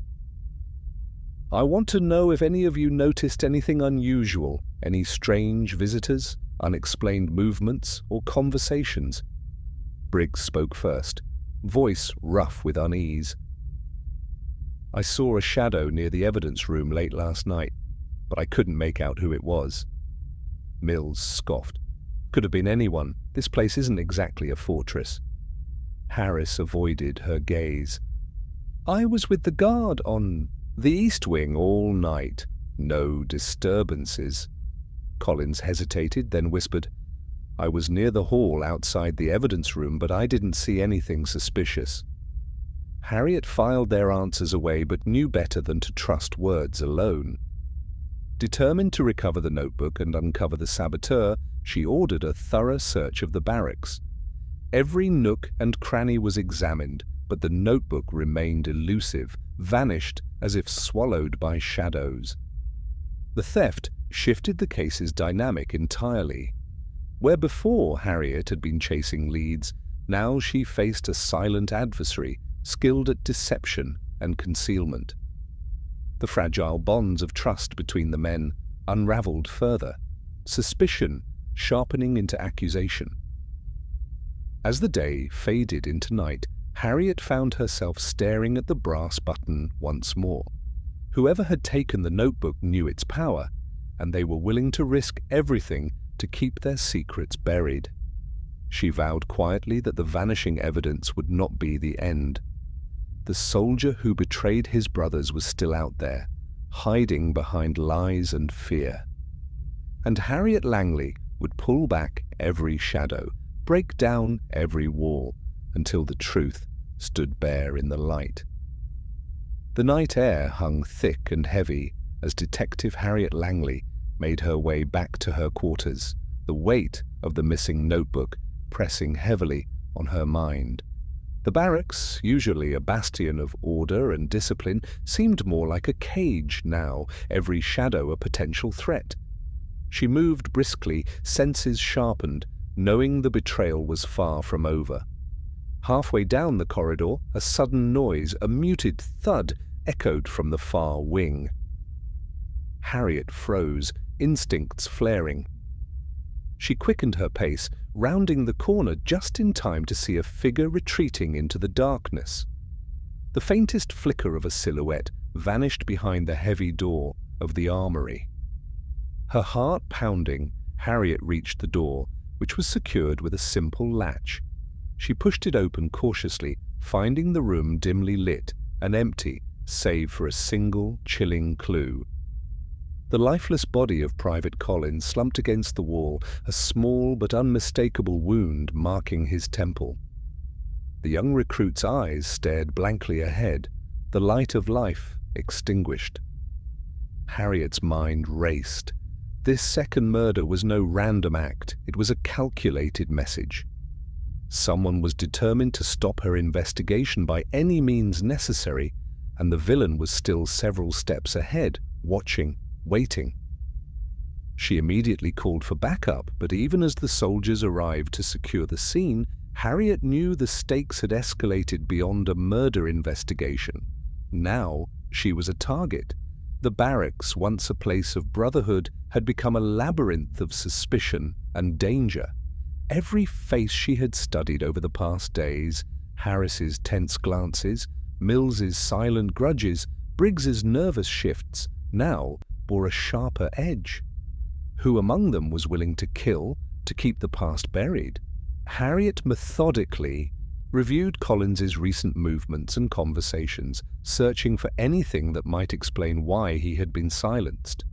"I want to know if any of you noticed anything unusual, any strange visitors, unexplained movements, or conversations." Briggs spoke first, voice rough with unease. "I saw a shadow near the evidence room late last night, but I couldn't make out who it was." Mills scoffed. "Could have been anyone. This place isn't exactly a fortress." Harris avoided her gaze. "I was with the guard on the East Wing all night. No disturbances." Collins hesitated, then whispered, "I was near the hall outside the evidence room, but I didn't see anything suspicious." Harriet filed their answers away, but knew better than to trust words alone. Determined to recover the notebook and uncover the saboteur, she ordered a thorough search of the barracks. Every nook and cranny was examined, but the notebook remained elusive, vanished as if swallowed by shadows. The theft shifted the case's dynamic entirely. Where before Harriet had been chasing leads, now she faced a silent adversary, skilled at deception and concealment. The fragile bonds of trust between the men unraveled further, suspicion sharpening into accusation. As the day faded into night, Harriet found herself staring at the brass button once more. Whoever had taken the notebook knew its power, and they were willing to risk everything to keep their secrets buried. She vowed quietly that the vanishing evidence would not be the end. The soldier who betrayed his brothers was still out there, hiding behind lies and fear. And Harriet Langley would pull back every shadow, break down every wall, until the truth stood bare in the light. The night air hung thick and heavy as Detective Harriet Langley made her way back to her quarters, the weight of the missing notebook pressing heavily on her mind. The barracks, usually a bastion of order and discipline, seemed more like a cage now, every shadow a potential threat. She moved briskly, senses sharpened, knowing the betrayal was far from over. Halfway down the corridor, a sudden noise, a muted thud, echoed from the far wing. Harriet froze, instincts flaring. She quickened her pace, rounding the corner just in time to see a figure retreating into the darkness. The faintest flicker of a silhouette vanished behind the heavy door of the armory. Her heart pounding, Harriet reached the door, which was secured with a simple latch. She pushed it open cautiously, finding the room dimly lit and empty, save for a single chilling clue. The lifeless body of Private Collins slumped against the wall, a small but unmistakable wound marking his temple. The young recruit's eyes stared blankly ahead, the light of life extinguished. Harriet's mind raced. This second murder was no random act, it was a calculated message. Someone was determined to stop her investigation by any means necessary, and the villain was still several steps ahead, watching, waiting. She immediately called for backup, but even as the soldiers arrived to secure the scene, Harriet knew the stakes had escalated beyond a murder investigation. Now she was a target. The barracks, once a place of brotherhood, had become a labyrinth of suspicion and danger. Every face she had studied over the past days, Harris's tense glances, Mills's silent grudges, Briggs's nervous shifts, now bore a sharper edge. Who among them was willing to kill, to keep the past buried? Harriet methodically reviewed Collins's recent movements and conversations, searching for anything that might explain why he had been silenced.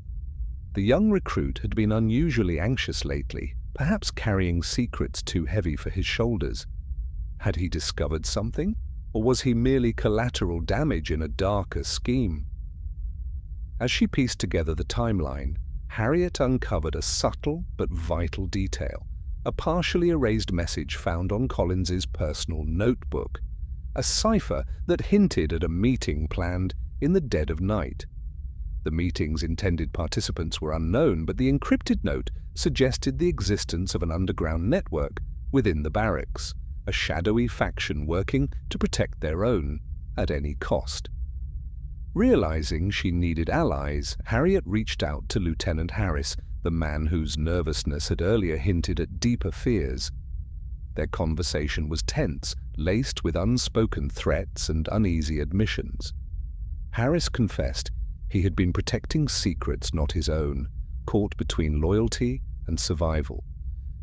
The young recruit had been unusually anxious lately, perhaps carrying secrets too heavy for his shoulders. Had he discovered something, or was he merely collateral damage in a darker scheme? As she pieced together the timeline, Harriet uncovered a subtle but vital detail, a partially erased message found on Collins's personal notebook, a cipher that hinted at a meeting planned in the dead of night. The meeting's intended participants were unknown, but the encrypted note suggested the existence of an underground network within the barracks, a shadowy faction working to protect their own at any cost. Realizing she needed allies, Harriet reached out to Lieutenant Harris, the man whose nervousness had earlier hinted at deeper fears. Their conversation was tense, laced with unspoken threats and uneasy admissions. Harris confessed he had been protecting secrets not his own, caught between loyalty and survival.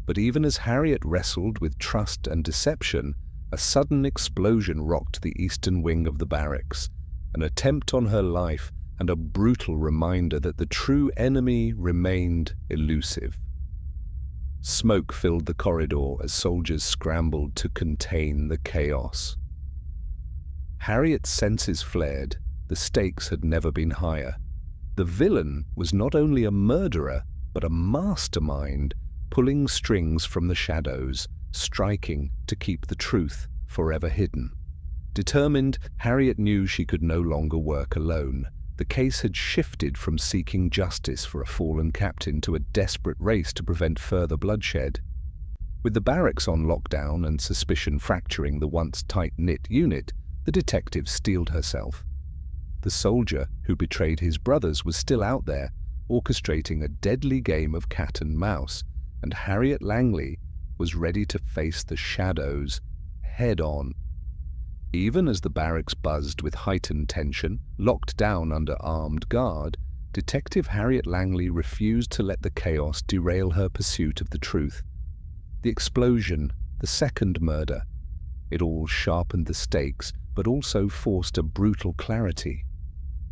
But even as Harriet wrestled with trust and deception, a sudden explosion rocked the eastern wing of the barracks, an attempt on her life and a brutal reminder that the true enemy remained elusive. Smoke filled the corridor as soldiers scrambled to contain the chaos. Harriet's senses flared. The stakes had never been higher. The villain was not only a murderer, but a mastermind, pulling strings from the shadows, striking to keep the truth forever hidden. Determined, Harriet knew she could no longer work alone. The case had shifted from seeking justice for a fallen captain to a desperate race to prevent further bloodshed. With the barracks on lockdown and suspicion fracturing the once tight-knit unit, the detective steeled herself. The soldier who betrayed his brothers was still out there, orchestrating a deadly game of cat and mouse, and Harriet Langley was ready to face the shadows head-on. Even as the barracks buzzed with heightened tension, locked down under armed guard, Detective Harriet Langley refused to let the chaos derail her pursuit of the truth. The explosion, the second murder, it all sharpened the stakes, but also forced a brutal clarity.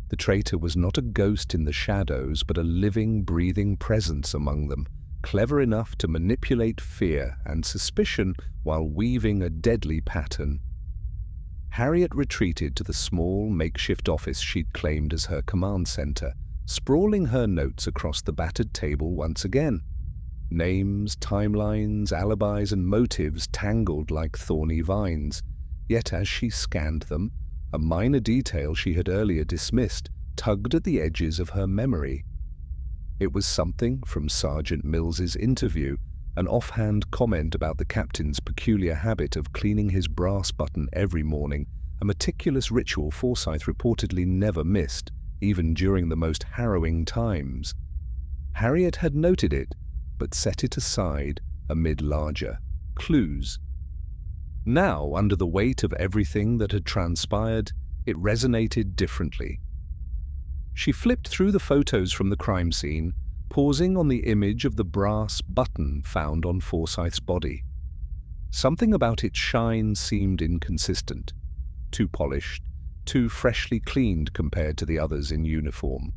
The traitor was not a ghost in the shadows, but a living, breathing presence among them, clever enough to manipulate fear and suspicion while weaving a deadly pattern. Harriet retreated to the small, makeshift office she'd claimed as her command center, sprawling her notes across the battered table once again. Names, timelines, alibis, and motives tangled like thorny vines. Yet as she scanned them, a minor detail she had earlier dismissed tugged at the edges of her memory. It was something from Sergeant Mills's interview, An offhand comment about the captain's peculiar habit of cleaning his brass button every morning, a meticulous ritual Forsyth reportedly never missed, even during the most harrowing times. Harriet had noted it, but set it aside amid larger clues. Now, under the weight of everything that had transpired, it resonated differently. She flipped through the photos from the crime scene, pausing on the image of the brass button found on Forsyth's body. Something about its shine seemed inconsistent, too polished, too freshly cleaned compared to the others in uniform.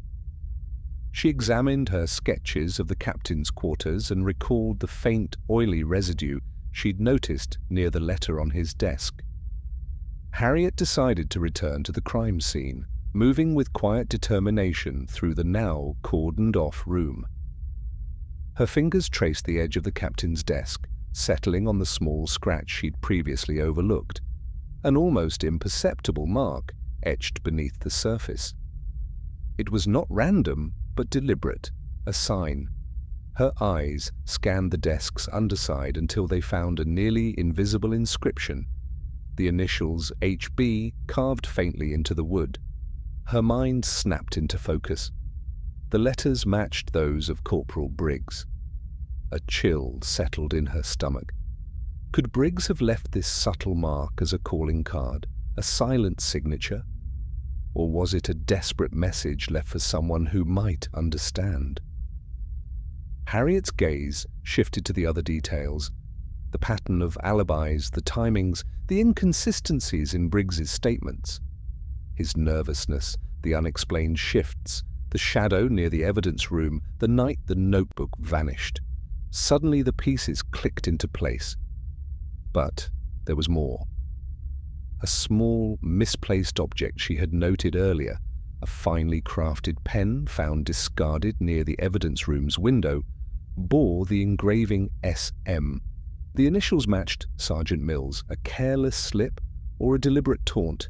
She examined her sketches of the captain's quarters and recalled the faint, oily residue she'd noticed near the letter on his desk. Harriet decided to return to the crime scene, moving with quiet determination through the now cordoned-off room. Her fingers traced the edge of the captain's desk, settling on the small scratch she'd previously overlooked, an almost imperceptible mark etched beneath the surface. It was not random, but deliberate, a sign. Her eyes scanned the desk's underside until they found a nearly invisible inscription, the initials HB carved faintly into the wood. Her mind snapped into focus. The letters matched those of Corporal Briggs. A chill settled in her stomach. Could Briggs have left this subtle mark as a calling card, a silent signature? Or was it a desperate message left for someone who might understand? Harriet's gaze shifted to the other details. The pattern of alibis, the timings, the inconsistencies in Briggs's statements. His nervousness, the unexplained shifts, the shadow near the evidence room, the night the notebook vanished. Suddenly the pieces clicked into place. But there was more. A small, misplaced object she had noted earlier, a finely crafted pen found discarded near the evidence room's window, bore the engraving SM. The initials matched Sergeant Mills, a careless slip or a deliberate taunt.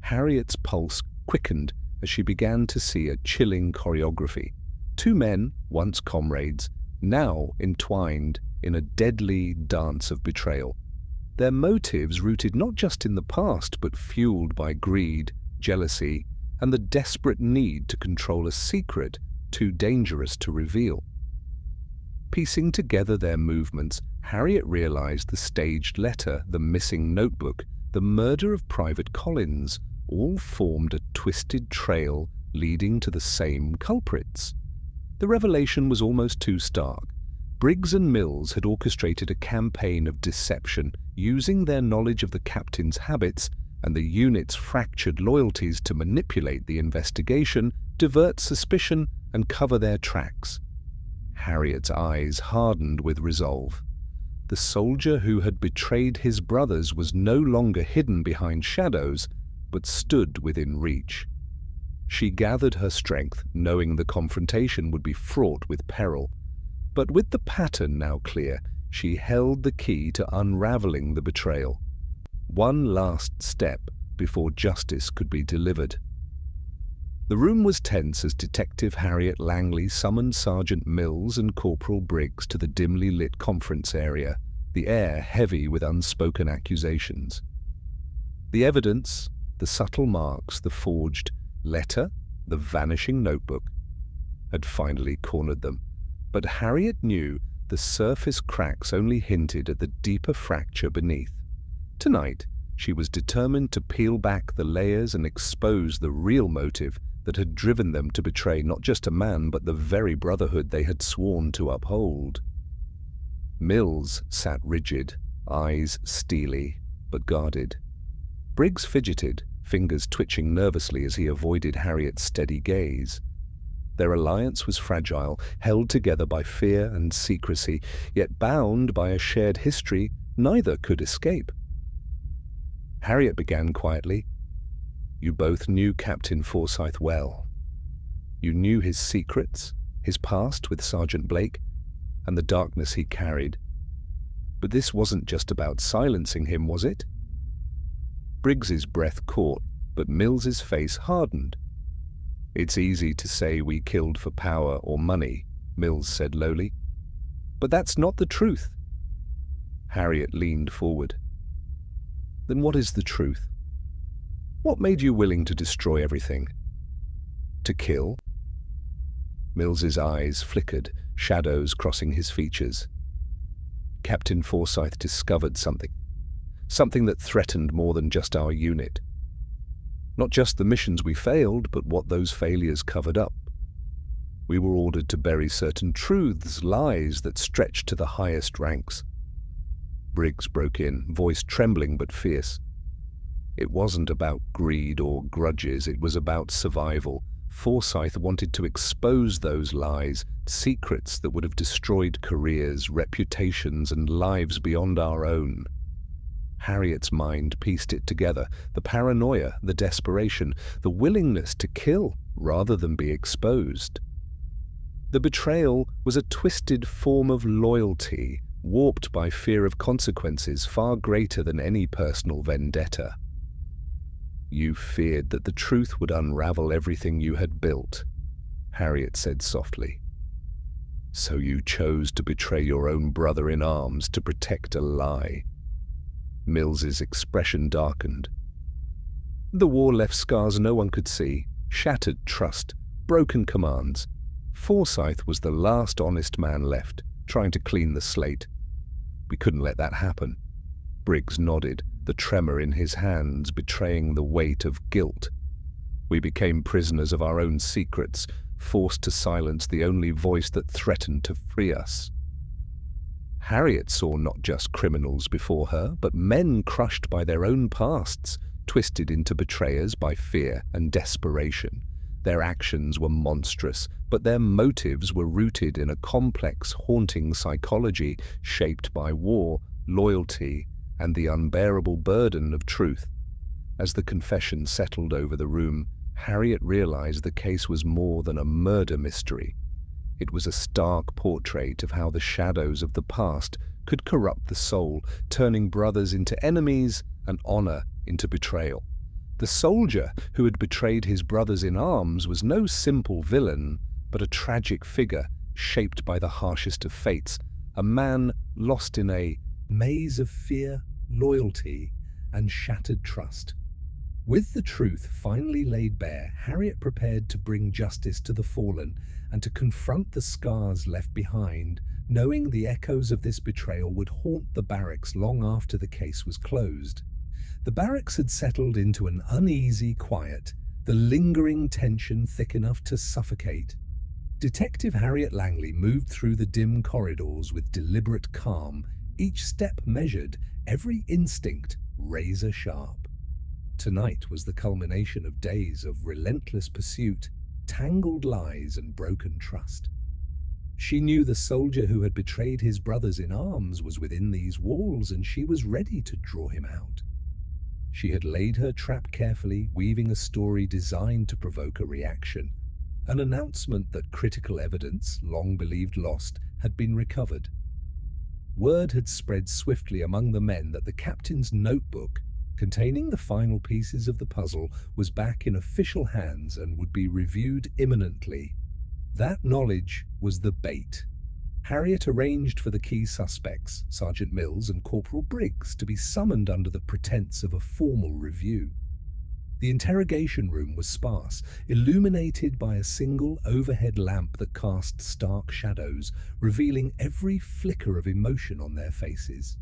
Harriet's pulse quickened as she began to see a chilling choreography. Two men, once comrades, now entwined in a deadly dance of betrayal. Their motives rooted not just in the past, but fueled by greed, jealousy, and the desperate need to control a secret too dangerous to reveal. Piecing together their movements, Harriet realized the staged letter, the missing notebook, the murder of Private Collins, all formed a twisted trail leading to the same culprits. The revelation was almost too stark. Briggs and Mills had orchestrated a campaign of deception, using their knowledge of the captain's habits and the unit's fractured loyalties to manipulate the investigation, divert suspicion, and cover their tracks. Harriet's eyes hardened with resolve. The soldier who had betrayed his brothers was no longer hidden behind shadows, but stood within reach. She gathered her strength, knowing the confrontation would be fraught with peril. But with the pattern now clear, she held the key to unraveling the betrayal. One last step before justice could be delivered. The room was tense as Detective Harriet Langley summoned Sergeant Mills and Corporal Briggs to the dimly lit conference area, the air heavy with unspoken accusations. The evidence, the subtle marks, the forged letter, the vanishing notebook, had finally cornered them. But Harriet knew the surface cracks only hinted at the deeper fracture beneath. Tonight, she was determined to peel back the layers and expose the real motive that had driven them to betray not just a man, but the very brotherhood they had sworn to uphold. Mills sat rigid, eyes steely, but guarded. Briggs fidgeted, fingers twitching nervously as he avoided Harriet's steady gaze. Their alliance was fragile, held together by fear and secrecy, yet bound by a shared history neither could escape. Harriet began quietly. You both knew Captain Forsyth well. You knew his secrets, his past with Sergeant Blake, and the darkness he carried. But this wasn't just about silencing him, was it? Briggs's breath caught, but Mills's face hardened. It's easy to say we killed for power or money, Mills said lowly. But that's not the truth. Harriet leaned forward. Then what is the truth? What made you willing to destroy everything? To kill? Mills's eyes flickered, shadows crossing his features. Captain Forsyth discovered something. Something that threatened more than just our unit. Not just the missions we failed, but what those failures covered up. We were ordered to bury certain truths, lies that stretched to the highest ranks. Briggs broke in, voice trembling but fierce. It wasn't about greed or grudges, it was about survival. Forsyth wanted to expose those lies, secrets that would have destroyed careers, reputations, and lives beyond our own. Harriet's mind pieced it together, the paranoia, the desperation, the willingness to kill rather than be exposed. The betrayal was a twisted form of loyalty, warped by fear of consequences far greater than any personal vendetta. You feared that the truth would unravel everything you had built, Harriet said softly. So you chose to betray your own brother in arms to protect a lie. Mills's expression darkened. The war left scars no one could see, shattered trust, broken commands. Forsyth was the last honest man left, trying to clean the slate. We couldn't let that happen. Briggs nodded, the tremor in his hands betraying the weight of guilt. We became prisoners of our own secrets, forced to silence the only voice that threatened to free us. Harriet saw not just criminals before her, but men crushed by their own pasts, twisted into betrayers by fear and desperation. Their actions were monstrous, but their motives were rooted in a complex, haunting psychology shaped by war, loyalty, and the unbearable burden of truth. As the confession settled over the room, Harriet realized the case was more than a murder mystery. It was a stark portrait of how the shadows of the past could corrupt the soul, turning brothers into enemies and honor into betrayal. The soldier who had betrayed his brothers in arms was no simple villain, but a tragic figure shaped by the harshest of fates, a man lost in a maze of fear, loyalty, and shattered trust. With the truth finally laid bare, Harriet prepared to bring justice to the fallen and to confront the scars left behind, knowing the echoes of this betrayal would haunt the barracks long after the case was closed. The barracks had settled into an uneasy quiet, the lingering tension thick enough to suffocate. Detective Harriet Langley moved through the dim corridors with deliberate calm, each step measured, every instinct razor sharp. Tonight was the culmination of days of relentless pursuit, tangled lies, and broken trust. She knew the soldier who had betrayed his brothers in arms was within these walls, and she was ready to draw him out. She had laid her trap carefully, weaving a story designed to provoke a reaction, an announcement that critical evidence, long believed lost, had been recovered. Word had spread swiftly among the men that the captain's notebook, containing the final pieces of the puzzle, was back in official hands and would be reviewed imminently. That knowledge was the bait. Harriet arranged for the key suspects, Sergeant Mills and Corporal Briggs, to be summoned under the pretense of a formal review. The interrogation room was sparse, illuminated by a single overhead lamp that cast stark shadows, revealing every flicker of emotion on their faces.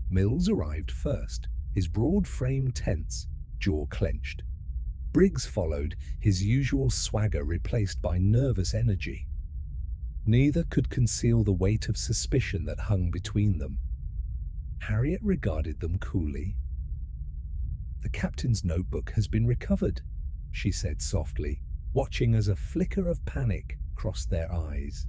Mills arrived first, his broad frame tense, jaw clenched. Briggs followed, his usual swagger replaced by nervous energy. Neither could conceal the weight of suspicion that hung between them. Harriet regarded them coolly. "The captain's notebook has been recovered," she said softly, watching as a flicker of panic crossed their eyes.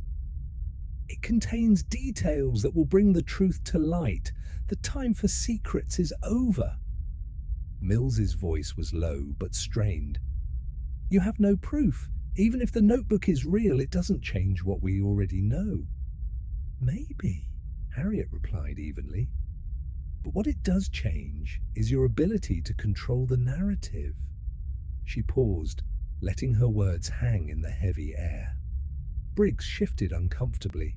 "It contains details that will bring the truth to light. The time for secrets is over." Mills's voice was low but strained. "You have no proof. Even if the notebook is real, it doesn't change what we already know." "Maybe," Harriet replied evenly. "But what it does change is your ability to control the narrative." She paused, letting her words hang in the heavy air. Briggs shifted uncomfortably.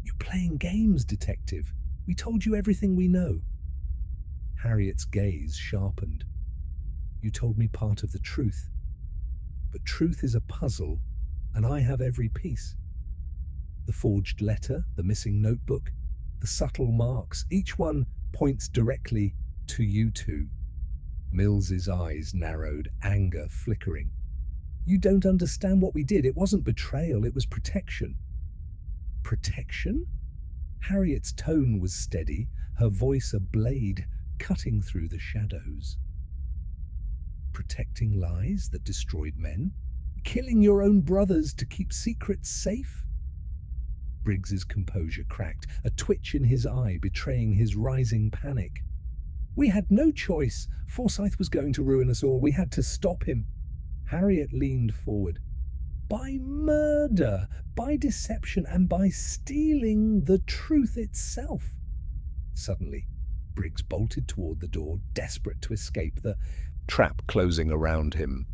"You're playing games, detective. We told you everything we know." Harriet's gaze sharpened. "You told me part of the truth. But truth is a puzzle, and I have every piece. The forged letter, the missing notebook, the subtle marks, each one points directly to you two." Mills's eyes narrowed, anger flickering. "You don't understand what we did. It wasn't betrayal, it was protection." "Protection?" Harriet's tone was steady, her voice a blade cutting through the shadows. "Protecting lies that destroyed men? Killing your own brothers to keep secrets safe?" Briggs's composure cracked, a twitch in his eye betraying his rising panic. "We had no choice. Forsyth was going to ruin us all. We had to stop him." Harriet leaned forward. "By murder, by deception, and by stealing the truth itself." Suddenly, Briggs bolted toward the door, desperate to escape, the trap closing around him.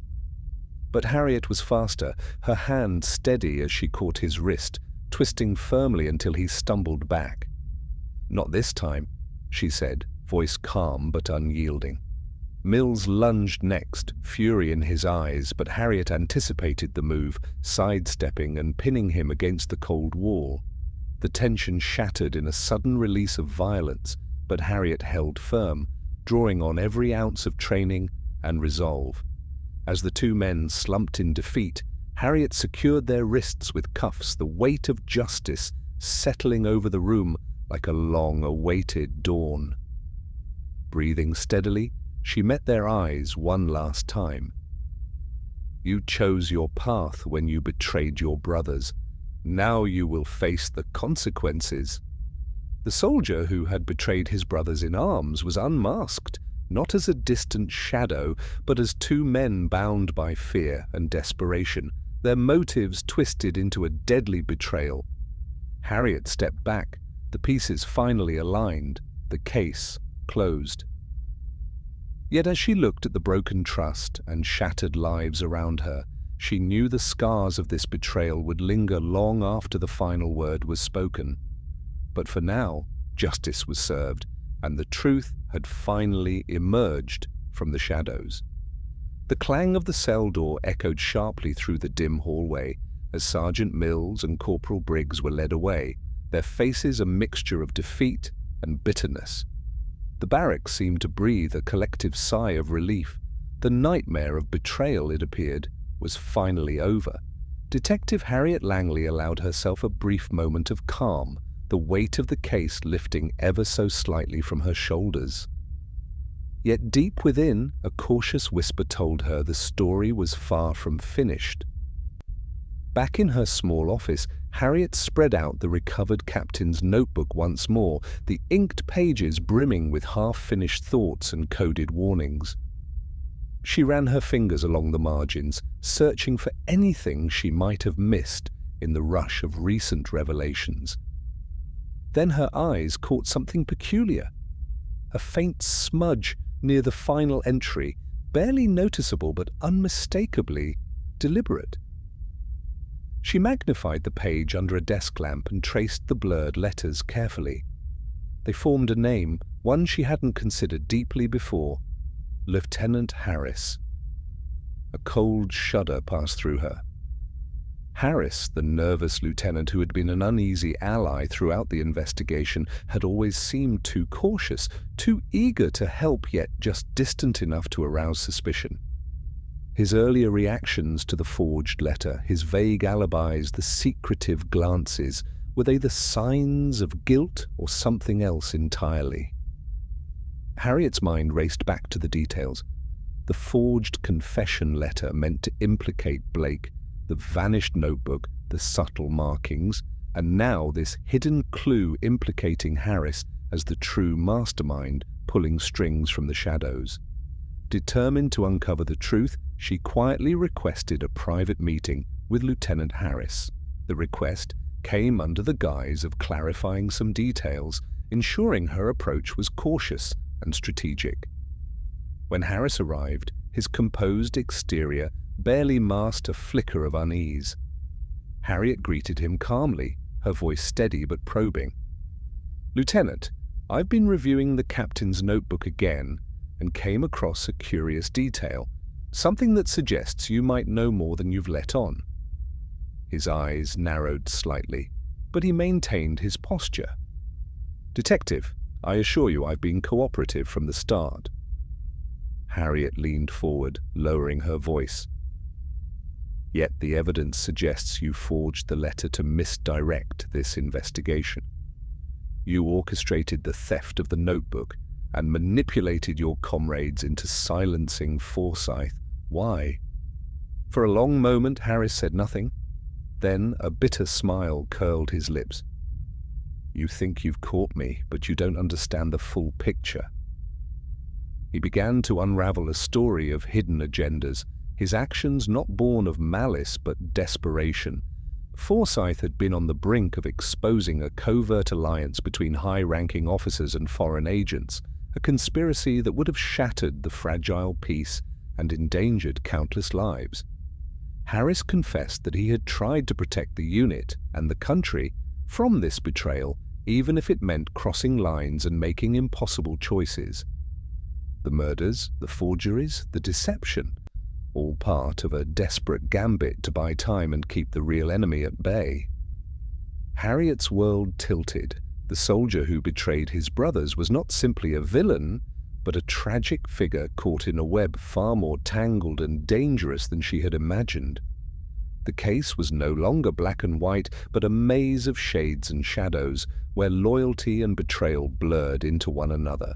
But Harriet was faster, her hand steady as she caught his wrist, twisting firmly until he stumbled back. "Not this time," she said, voice calm but unyielding. Mills lunged next, fury in his eyes, but Harriet anticipated the move, sidestepping and pinning him against the cold wall. The tension shattered in a sudden release of violence, but Harriet held firm, drawing on every ounce of training and resolve. As the two men slumped in defeat, Harriet secured their wrists with cuffs, the weight of justice settling over the room like a long-awaited dawn. Breathing steadily, she met their eyes one last time. "You chose your path when you betrayed your brothers. Now you will face the consequences." The soldier who had betrayed his brothers in arms was unmasked, not as a distant shadow, but as two men bound by fear and desperation, their motives twisted into a deadly betrayal. Harriet stepped back, the pieces finally aligned, the case closed. Yet as she looked at the broken trust and shattered lives around her, she knew the scars of this betrayal would linger long after the final word was spoken. But for now, justice was served, and the truth had finally emerged from the shadows. The clang of the cell door echoed sharply through the dim hallway as Sergeant Mills and Corporal Briggs were led away, their faces a mixture of defeat and bitterness. The barracks seemed to breathe a collective sigh of relief. The nightmare of betrayal, it appeared, was finally over. Detective Harriet Langley allowed herself a brief moment of calm, the weight of the case lifting ever so slightly from her shoulders. Yet deep within, a cautious whisper told her the story was far from finished. Back in her small office, Harriet spread out the recovered captain's notebook once more, the inked pages brimming with half-finished thoughts and coded warnings. She ran her fingers along the margins, searching for anything she might have missed in the rush of recent revelations. Then her eyes caught something peculiar. A faint smudge near the final entry, barely noticeable but unmistakably deliberate. She magnified the page under a desk lamp and traced the blurred letters carefully. They formed a name, one she hadn't considered deeply before: Lieutenant Harris. A cold shudder passed through her. Harris, the nervous lieutenant who had been an uneasy ally throughout the investigation, had always seemed too cautious, too eager to help, yet just distant enough to arouse suspicion. His earlier reactions to the forged letter, his vague alibis, the secretive glances, were they the signs of guilt or something else entirely? Harriet's mind raced back to the details. The forged confession letter meant to implicate Blake, the vanished notebook, the subtle markings, and now this hidden clue implicating Harris as the true mastermind pulling strings from the shadows. Determined to uncover the truth, she quietly requested a private meeting with Lieutenant Harris. The request came under the guise of clarifying some details, ensuring her approach was cautious and strategic. When Harris arrived, his composed exterior barely masked a flicker of unease. Harriet greeted him calmly, her voice steady but probing. "Lieutenant, I've been reviewing the captain's notebook again and came across a curious detail, something that suggests you might know more than you've let on." His eyes narrowed slightly, but he maintained his posture. "Detective, I assure you I've been cooperative from the start." Harriet leaned forward, lowering her voice. "Yet the evidence suggests you forged the letter to misdirect this investigation. You orchestrated the theft of the notebook and manipulated your comrades into silencing Forsyth. Why?" For a long moment Harris said nothing. Then a bitter smile curled his lips. "You think you've caught me, but you don't understand the full picture." He began to unravel a story of hidden agendas, his actions not born of malice but desperation. Forsyth had been on the brink of exposing a covert alliance between high-ranking officers and foreign agents, a conspiracy that would have shattered the fragile peace and endangered countless lives. Harris confessed that he had tried to protect the unit and the country from this betrayal, even if it meant crossing lines and making impossible choices. The murders, the forgeries, the deception, all part of a desperate gambit to buy time and keep the real enemy at bay. Harriet's world tilted. The soldier who betrayed his brothers was not simply a villain, but a tragic figure caught in a web far more tangled and dangerous than she had imagined. The case was no longer black and white, but a maze of shades and shadows, where loyalty and betrayal blurred into one another.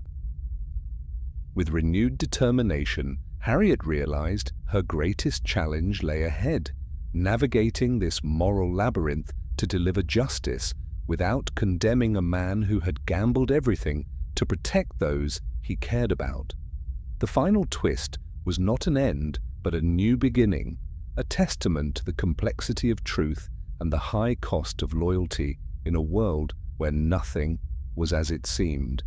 With renewed determination, Harriet realized her greatest challenge lay ahead, navigating this moral labyrinth to deliver justice without condemning a man who had gambled everything to protect those he cared about. The final twist was not an end, but a new beginning, a testament to the complexity of truth and the high cost of loyalty in a world where nothing was as it seemed.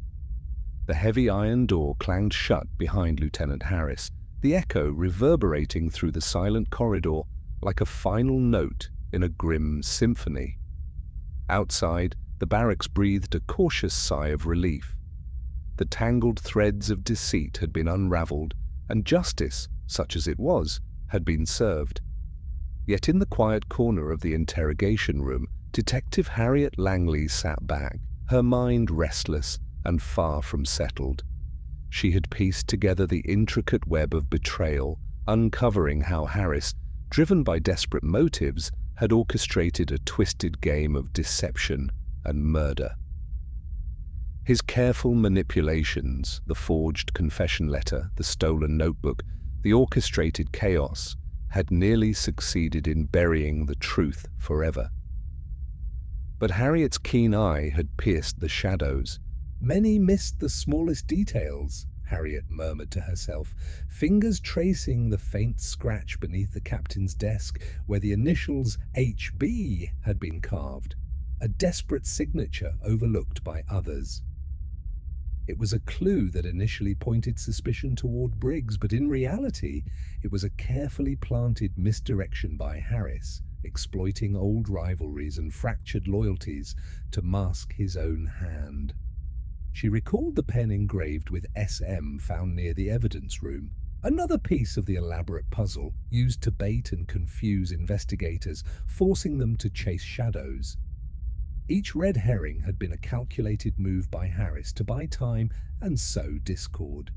The heavy iron door clanged shut behind Lieutenant Harris, the echo reverberating through the silent corridor like a final note in a grim symphony. Outside, the barracks breathed a cautious sigh of relief. The tangled threads of deceit had been unraveled, and justice, such as it was, had been served. Yet in the quiet corner of the interrogation room, Detective Harriet Langley sat back, her mind restless and far from settled. She had pieced together the intricate web of betrayal, uncovering how Harris, driven by desperate motives, had orchestrated a twisted game of deception and murder. His careful manipulations, the forged confession letter, the stolen notebook, the orchestrated chaos, had nearly succeeded in burying the truth forever. But Harriet's keen eye had pierced the shadows. "Many missed the smallest details," Harriet murmured to herself, fingers tracing the faint scratch beneath the captain's desk where the initials HB had been carved, a desperate signature overlooked by others. It was a clue that initially pointed suspicion toward Briggs, but in reality, it was a carefully planted misdirection by Harris, exploiting old rivalries and fractured loyalties to mask his own hand. She recalled the pen engraved with SM found near the evidence room, another piece of the elaborate puzzle used to bait and confuse investigators, forcing them to chase shadows. Each red herring had been a calculated move by Harris to buy time and sow discord.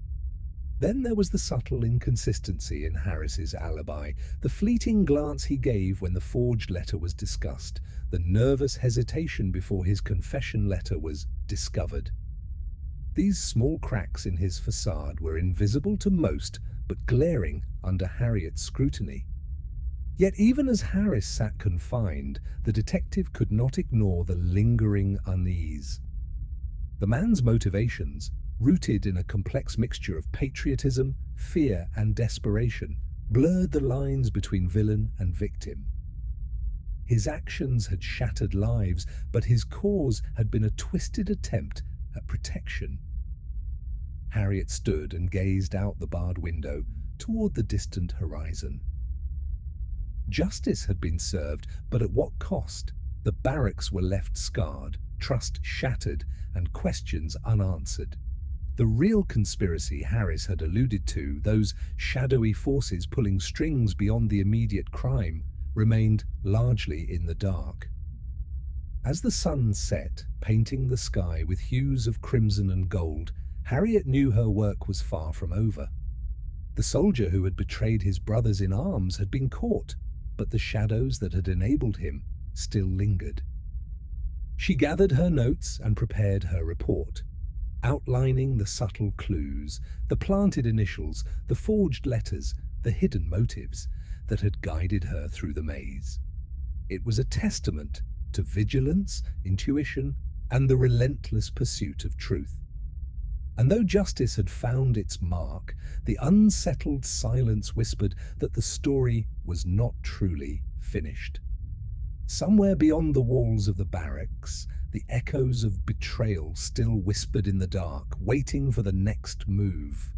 Then there was the subtle inconsistency in Harris's alibi, the fleeting glance he gave when the forged letter was discussed, the nervous hesitation before his confession letter was discovered. These small cracks in his facade were invisible to most, but glaring under Harriet's scrutiny. Yet even as Harris sat confined, the detective could not ignore the lingering unease. The man's motivations, rooted in a complex mixture of patriotism, fear, and desperation, blurred the lines between villain and victim. His actions had shattered lives, but his cause had been a twisted attempt at protection. Harriet stood and gazed out the barred window toward the distant horizon. Justice had been served, but at what cost? The barracks were left scarred, trust shattered, and questions unanswered. The real conspiracy Harris had alluded to, those shadowy forces pulling strings beyond the immediate crime, remained largely in the dark. As the sun set, painting the sky with hues of crimson and gold, Harriet knew her work was far from over. The soldier who had betrayed his brothers in arms had been caught, but the shadows that had enabled him still lingered. She gathered her notes and prepared her report, outlining the subtle clues, the planted initials, the forged letters, the hidden motives that had guided her through the maze. It was a testament to vigilance, intuition, and the relentless pursuit of truth. And though justice had found its mark, the unsettled silence whispered that the story was not truly finished. Somewhere beyond the walls of the barracks, the echoes of betrayal still whispered in the dark, waiting for the next move.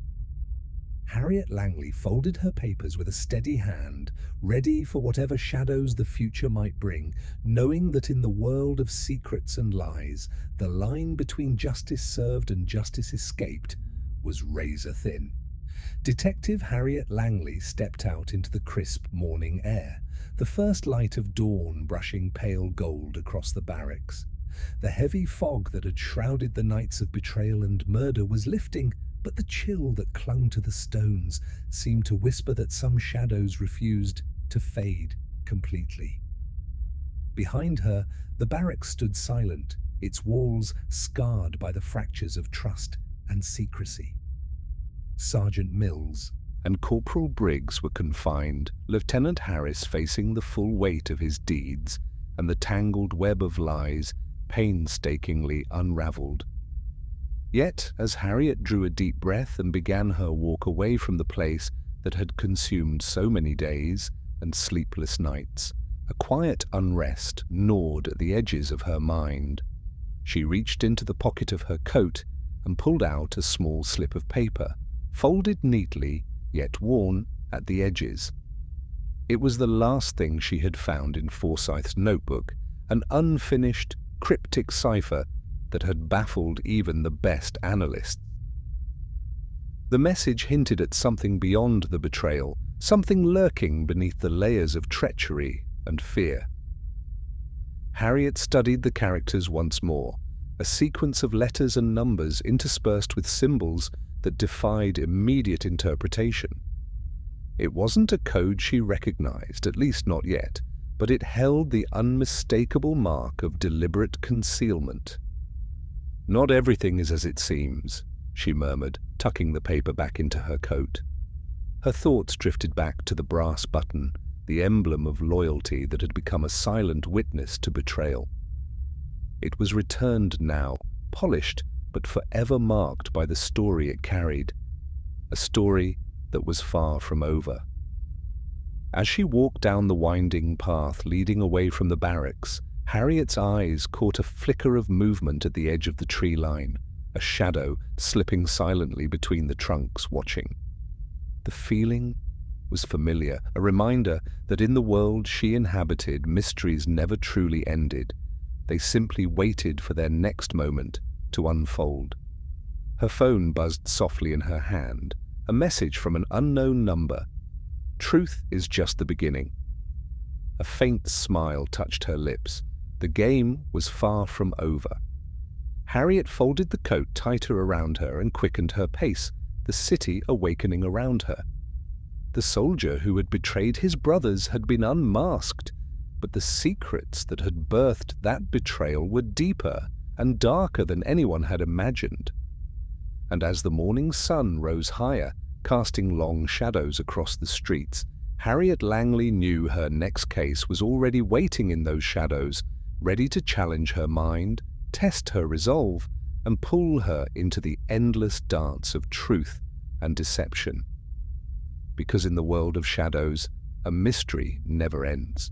Harriet Langley folded her papers with a steady hand, ready for whatever shadows the future might bring, knowing that in the world of secrets and lies, the line between justice served and justice escaped was razor-thin. Detective Harriet Langley stepped out into the crisp morning air, the first light of dawn brushing pale gold across the barracks. The heavy fog that had shrouded the nights of betrayal and murder was lifting, but the chill that clung to the stones seemed to whisper that some shadows refused to fade completely. Behind her, the barracks stood silent, its walls scarred by the fractures of trust and secrecy. Sergeant Mills and Corporal Briggs were confined, Lieutenant Harris facing the full weight of his deeds and the tangled web of lies painstakingly unraveled. Yet, as Harriet drew a deep breath and began her walk away from the place that had consumed so many days and sleepless nights, a quiet unrest gnawed at the edges of her mind. She reached into the pocket of her coat and pulled out a small slip of paper, folded neatly, yet worn at the edges. It was the last thing she had found in Forsyth's notebook, an unfinished, cryptic cipher that had baffled even the best analysts. The message hinted at something beyond the betrayal, something lurking beneath the layers of treachery and fear. Harriet studied the characters once more, a sequence of letters and numbers interspersed with symbols that defied immediate interpretation. It wasn't a code she recognized, at least not yet, but it held the unmistakable mark of deliberate concealment. "Not everything is as it seems," she murmured, tucking the paper back into her coat. Her thoughts drifted back to the brass button, the emblem of loyalty that had become a silent witness to betrayal. It was returned now, polished but forever marked by the story it carried, a story that was far from over. As she walked down the winding path leading away from the barracks, Harriet's eyes caught a flicker of movement at the edge of the tree line, a shadow slipping silently between the trunks, watching. The feeling was familiar, a reminder that in the world she inhabited, mysteries never truly ended. They simply waited for their next moment to unfold. Her phone buzzed softly in her hand, a message from an unknown number. "Truth is just the beginning." A faint smile touched her lips. The game was far from over. Harriet folded the coat tighter around her and quickened her pace, the city awakening around her. The soldier who had betrayed his brothers had been unmasked, but the secrets that had birthed that betrayal were deeper and darker than anyone had imagined. And as the morning sun rose higher, casting long shadows across the streets, Harriet Langley knew her next case was already waiting in those shadows, ready to challenge her mind, test her resolve, and pull her into the endless dance of truth and deception. Because in the world of shadows, a mystery never ends,